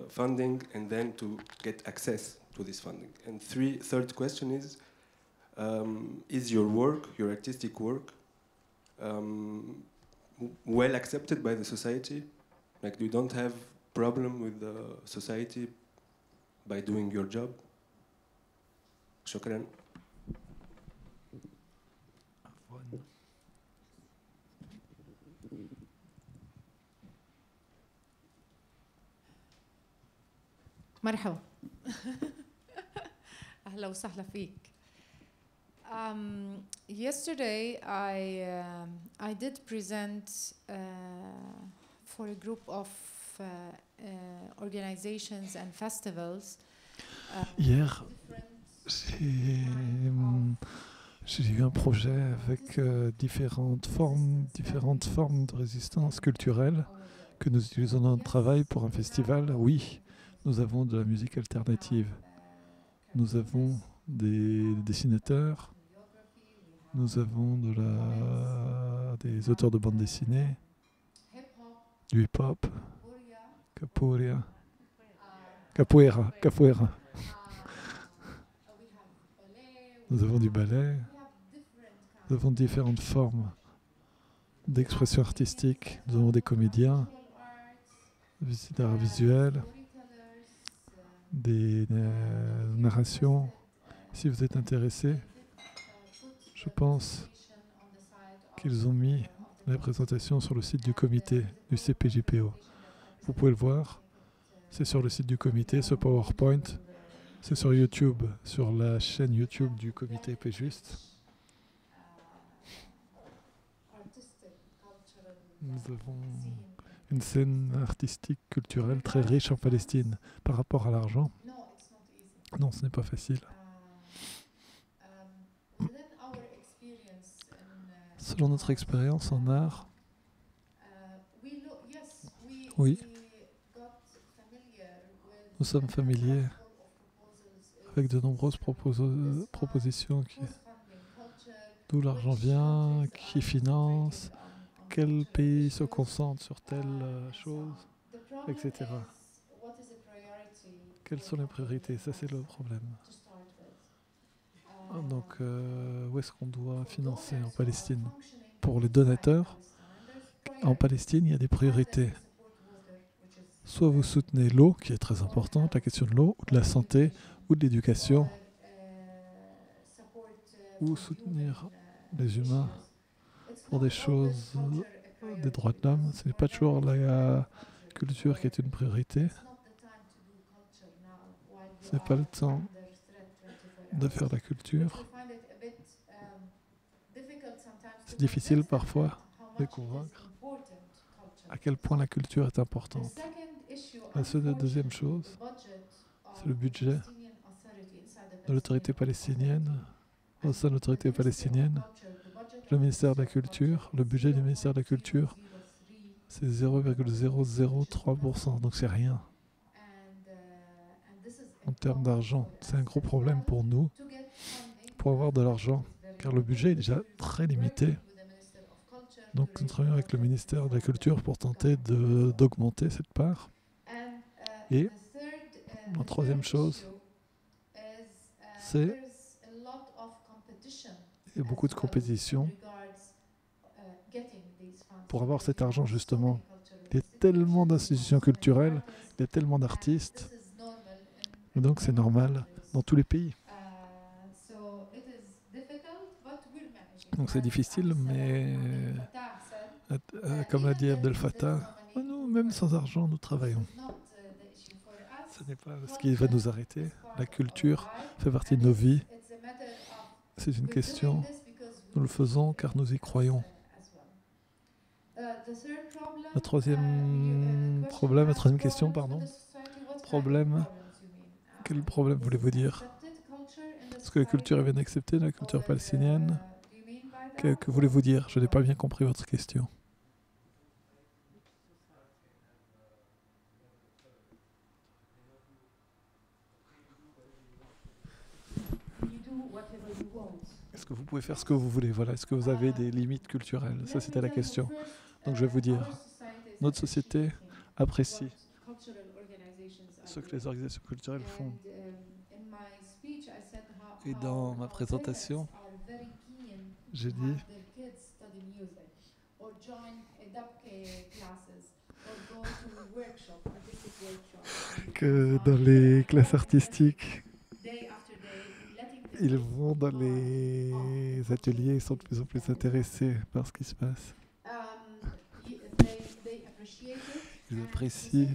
funding and then to get access to this funding? And third question is your work, your artistic work, well accepted by the society? Like you don't have problem with the society by doing your job. شكرا. مرحبا. أهلا وسهلا فيك. Yesterday I did present for a group of organizations and festivals. Hier, j'ai eu un projet avec différentes formes de résistance culturelle que nous utilisons dans notre travail pour un festival. Oui, nous avons de la musique alternative. Nous avons des dessinateurs. Nous avons des auteurs de bande dessinée, du hip-hop, capoeira. Nous avons du ballet. Nous avons différentes formes d'expression artistique. Nous avons des comédiens, des arts visuels, des narrations. Si vous êtes intéressés, je pense qu'ils ont mis la présentation sur le site du comité du CPJPO. Vous pouvez le voir, c'est sur le site du comité, ce PowerPoint, c'est sur YouTube, sur la chaîne YouTube du comité Péjuste. Nous avons une scène artistique, culturelle très riche en Palestine. Par rapport à l'argent, non, ce n'est pas facile. Selon notre expérience en art, oui, nous sommes familiers avec de nombreuses propositions d'où l'argent vient, qui finance, quel pays se concentre sur telle chose, etc. Quelles sont les priorités? Ça, c'est le problème. Donc, où est-ce qu'on doit financer en Palestine? Pour les donateurs, en Palestine, il y a des priorités. Soit vous soutenez l'eau, qui est très importante, la question de l'eau, ou de la santé, ou de l'éducation, ou soutenir les humains pour des choses, des droits de l'homme. Ce n'est pas toujours la culture qui est une priorité. Ce n'est pas le temps de faire la culture. C'est difficile parfois de convaincre à quel point la culture est importante. La deuxième chose, c'est le budget de l'autorité palestinienne. Au sein de l'autorité palestinienne, le ministère de la Culture, le budget du ministère de la Culture, c'est 0,003%, donc c'est rien. En termes d'argent, c'est un gros problème pour nous, pour avoir de l'argent, car le budget est déjà très limité. Donc nous travaillons avec le ministère de la Culture pour tenter d'augmenter cette part. Et la troisième chose, c'est il y a beaucoup de compétition pour avoir cet argent, justement. Il y a tellement d'institutions culturelles, il y a tellement d'artistes. Donc c'est normal dans tous les pays. Donc c'est difficile, mais comme l'a dit Abdel Fattah, nous, même sans argent, nous travaillons. Ce n'est pas ce qui va nous arrêter. La culture fait partie de nos vies. C'est une question. Nous le faisons car nous y croyons. La troisième question, pardon. Quel problème voulez-vous dire? Est-ce que la culture est bien acceptée, la culture palestinienne? Que voulez-vous dire? Je n'ai pas bien compris votre question. Est-ce que vous pouvez faire ce que vous voulez? Voilà. Est-ce que vous avez des limites culturelles? Ça, c'était la question. Donc, je vais vous dire, notre société apprécie ce que les organisations culturelles font. Et dans ma présentation, j'ai dit que dans les classes artistiques, ils vont dans les ateliers, ils sont de plus en plus intéressés par ce qui se passe. Ils apprécient.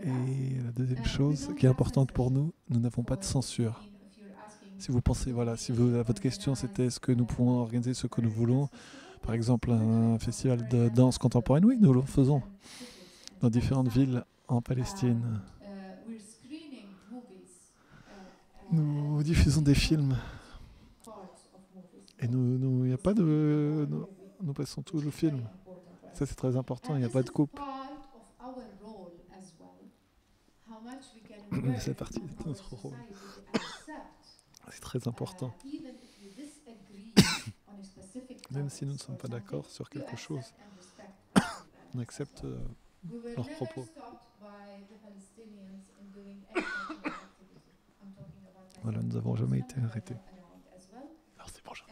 Et la deuxième chose qui est importante pour nous, nous n'avons pas de censure. Si vous pensez, voilà, si votre question c'était est-ce que nous pouvons organiser ce que nous voulons, par exemple un festival de danse contemporaine, oui, nous le faisons dans différentes villes en Palestine. Nous diffusons des films et il n'y a pas de, nous passons tout le film. Ça c'est très important, il n'y a pas de coupe. C'est partie de notre rôle. C'est très important. Même si nous ne sommes pas d'accord sur quelque chose, on accepte leurs propos. Voilà, nous n'avons jamais été arrêtés. Merci pour ça.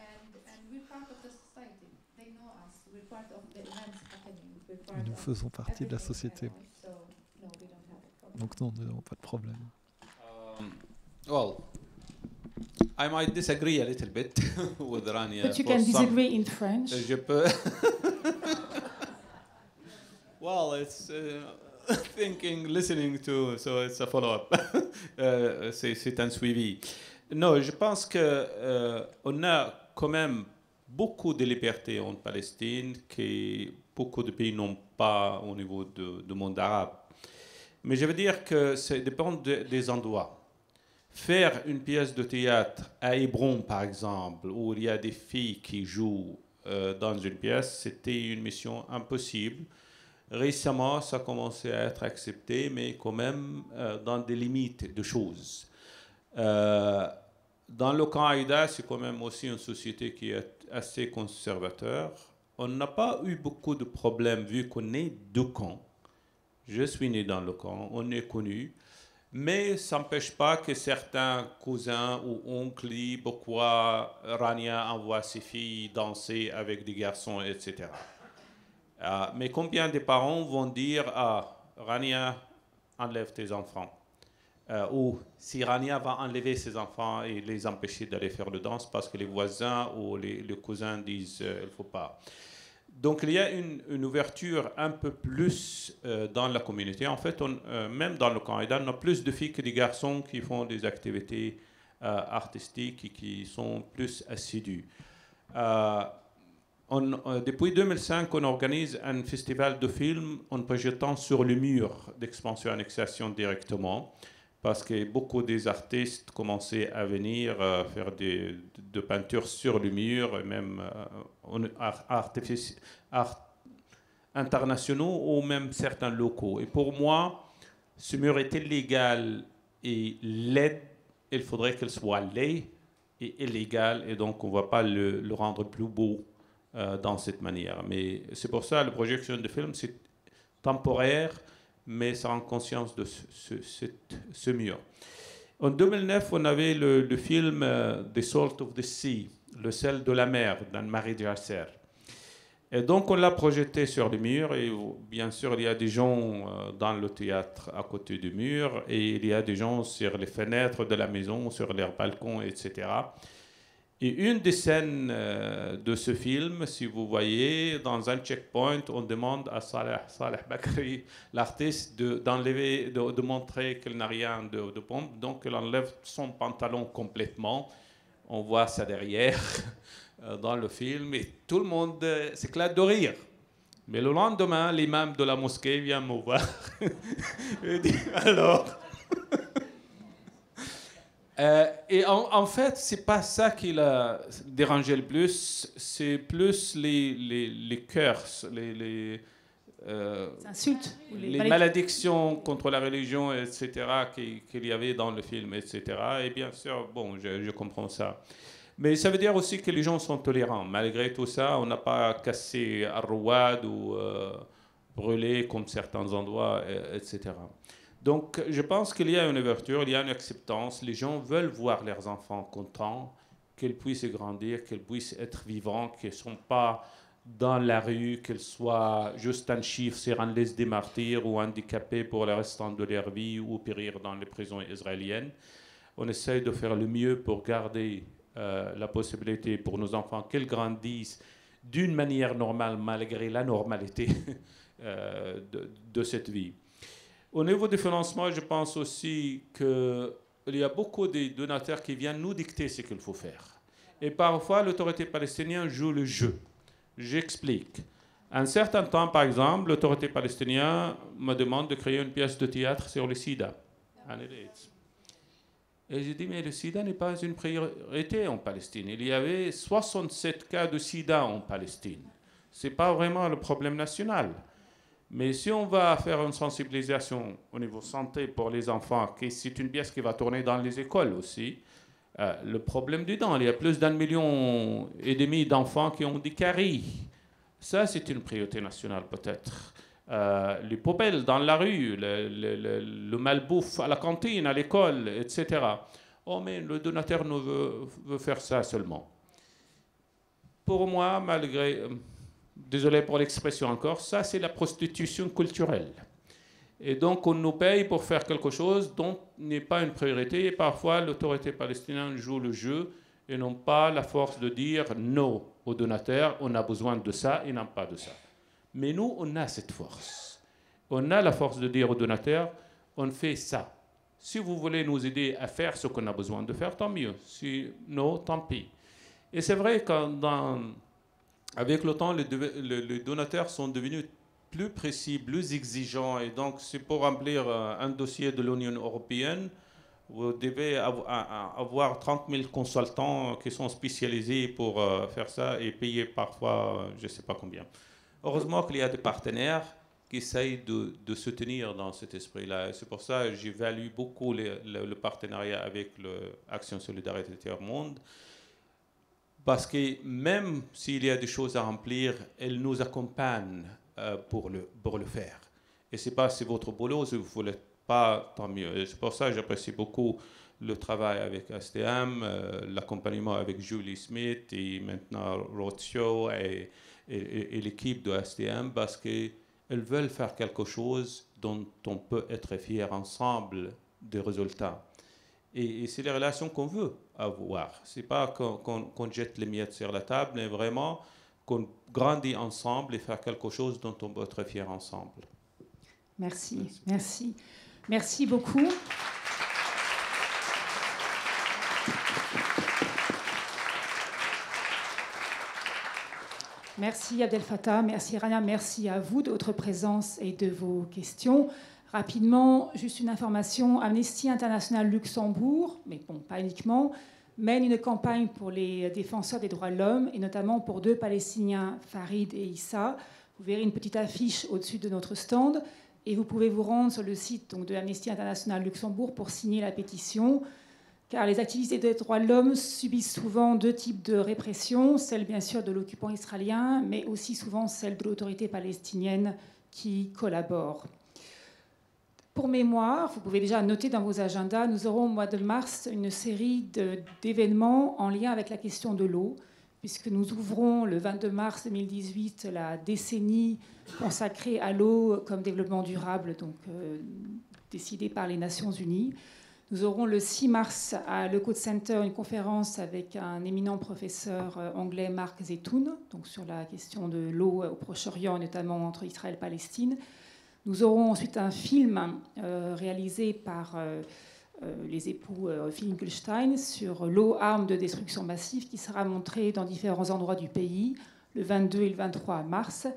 Et nous faisons partie de la société. Donc non, nous n'avons pas de problème. Well, I might disagree a little bit with Rania. But you can disagree in French. Je peux. Well, it's thinking, listening to, so it's a follow-up. C'est un suivi. Non, je pense que on a quand même beaucoup de liberté en Palestine que beaucoup de pays n'ont pas au niveau du monde arabe. Mais je veux dire que ça dépend des endroits. Faire une pièce de théâtre à Hébron, par exemple, où il y a des filles qui jouent dans une pièce, c'était une mission impossible. Récemment, ça a commencé à être accepté, mais quand même dans des limites de choses. Dans le camp Haïda, c'est quand même aussi une société qui est assez conservateur. On n'a pas eu beaucoup de problèmes vu qu'on est deux camps. Je suis né dans le camp, on est connu. Mais ça n'empêche pas que certains cousins ou oncles disent pourquoi Rania envoie ses filles danser avec des garçons, etc. Mais combien de parents vont dire Rania, enlève tes enfants, ou si Rania va enlever ses enfants et les empêcher d'aller faire de danse parce que les voisins ou les cousins disent il ne faut pas. Donc il y a une ouverture un peu plus dans la communauté. En fait, même dans le camp Haïda, on a plus de filles que de garçons qui font des activités artistiques et qui sont plus assidus. Depuis 2005, on organise un festival de films en projetant sur le mur d'expansion-annexation directement, parce que beaucoup des artistes commençaient à venir faire de peintures sur le mur, et même art internationaux ou même certains locaux. Et pour moi, ce mur est illégal et laid. Il faudrait qu'il soit laid et illégal, et donc on ne va pas le rendre plus beau dans cette manière. Mais c'est pour ça que la projection de film, c'est temporaire, mais ça rend conscience de ce mur. En 2009, on avait le film The Salt of the Sea, le sel de la mer, d'Anne-Marie Jasser. Et donc, on l'a projeté sur le mur, et bien sûr, il y a des gens dans le théâtre à côté du mur, et il y a des gens sur les fenêtres de la maison, sur leurs balcons, etc. Et une des scènes de ce film, si vous voyez, dans un checkpoint, on demande à Saleh Bakri, l'artiste, de montrer qu'il n'a rien de bombe. Donc, il enlève son pantalon complètement. On voit ça derrière dans le film. Et tout le monde s'éclate de rire. Mais le lendemain, l'imam de la mosquée vient me voir et dit alors... et en fait, c'est pas ça qui l'a dérangé le plus, c'est plus les curses, les insultes, les malédictions contre la religion, etc., qu'il y avait dans le film, etc. Et bien sûr, bon, je comprends ça. Mais ça veut dire aussi que les gens sont tolérants. Malgré tout ça, on n'a pas cassé Arrouad ou brûlé comme certains endroits, etc. Donc, je pense qu'il y a une ouverture, il y a une acceptance. Les gens veulent voir leurs enfants contents, qu'ils puissent grandir, qu'ils puissent être vivants, qu'ils ne sont pas dans la rue, qu'elles soient juste un chiffre sur une liste des martyrs ou handicapés pour le restant de leur vie ou périr dans les prisons israéliennes. On essaie de faire le mieux pour garder la possibilité pour nos enfants qu'ils grandissent d'une manière normale malgré la normalité de cette vie. Au niveau du financement, je pense aussi qu'il y a beaucoup de donateurs qui viennent nous dicter ce qu'il faut faire. Et parfois, l'autorité palestinienne joue le jeu. J'explique. Un certain temps, par exemple, l'autorité palestinienne me demande de créer une pièce de théâtre sur le sida. Et j'ai dit, mais le sida n'est pas une priorité en Palestine. Il y avait 67 cas de sida en Palestine. Ce n'est pas vraiment le problème national. Mais si on va faire une sensibilisation au niveau santé pour les enfants, c'est une pièce qui va tourner dans les écoles aussi, le problème du dent, il y a plus d'1,5 million d'enfants qui ont des caries. Ça, c'est une priorité nationale peut-être. Les poubelles dans la rue, le malbouffe à la cantine, à l'école, etc. Oh, mais le donateur ne veut faire ça seulement. Pour moi, désolé pour l'expression encore, ça c'est la prostitution culturelle. Et donc on nous paye pour faire quelque chose dont n'est pas une priorité. Et parfois l'autorité palestinienne joue le jeu et n'ont pas la force de dire non aux donateurs, on a besoin de ça, ils n'ont pas de ça. Mais nous, on a cette force. On a la force de dire aux donateurs, on fait ça. Si vous voulez nous aider à faire ce qu'on a besoin de faire, tant mieux. Si non, tant pis. Et c'est vrai qu'avec le temps, les donateurs sont devenus plus précis, plus exigeants. Et donc, c'est pour remplir un dossier de l'Union européenne, vous devez avoir 30 000 consultants qui sont spécialisés pour faire ça et payer parfois, je ne sais pas combien. Heureusement qu'il y a des partenaires qui essayent de soutenir dans cet esprit-là. C'est pour ça que j'évalue beaucoup le partenariat avec l'Action Solidarité Tiers-Monde. Parce que même s'il y a des choses à remplir, elle nous accompagne pour le faire. Et ce n'est pas c'est votre boulot, si vous ne voulez pas, tant mieux. Et c'est pour ça que j'apprécie beaucoup le travail avec STM, l'accompagnement avec Julie Smith et maintenant Roadshow et l'équipe de STM, parce qu'ils veulent faire quelque chose dont on peut être fier ensemble des résultats. Et c'est les relations qu'on veut avoir. Ce n'est pas qu'on jette les miettes sur la table, mais vraiment qu'on grandit ensemble et faire quelque chose dont on peut être fier ensemble. Merci, merci. Merci beaucoup. Merci Abdel Fattah, merci Rania, merci à vous de votre présence et de vos questions. Rapidement, juste une information, Amnesty International Luxembourg, mais bon, pas uniquement, mène une campagne pour les défenseurs des droits de l'homme, et notamment pour 2 Palestiniens, Farid et Issa. Vous verrez une petite affiche au-dessus de notre stand, et vous pouvez vous rendre sur le site donc, de Amnesty International Luxembourg pour signer la pétition, car les activistes des droits de l'homme subissent souvent 2 types de répression, celle bien sûr de l'occupant israélien, mais aussi souvent celle de l'autorité palestinienne qui collabore. Pour mémoire, vous pouvez déjà noter dans vos agendas, nous aurons au mois de mars une série d'événements en lien avec la question de l'eau, puisque nous ouvrons le 22 mars 2018 la décennie consacrée à l'eau comme développement durable, donc décidée par les Nations Unies. Nous aurons le 6 mars à l'Ecode Center une conférence avec un éminent professeur anglais, Mark Zetoun, donc sur la question de l'eau au Proche-Orient, notamment entre Israël et Palestine. Nous aurons ensuite un film réalisé par les époux Finkelstein sur l'eau, arme de destruction massive, qui sera montré dans différents endroits du pays le 22 et le 23 mars.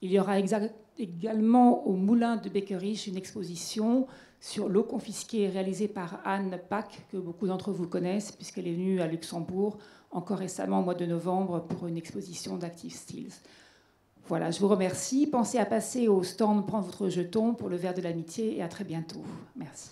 Il y aura également au Moulin de Beckerich une exposition sur l'eau confisquée réalisée par Anne Pack, que beaucoup d'entre vous connaissent, puisqu'elle est venue à Luxembourg encore récemment au mois de novembre pour une exposition d'Active Stills. Voilà, je vous remercie. Pensez à passer au stand, prendre votre jeton pour le verre de l'amitié et à très bientôt. Merci.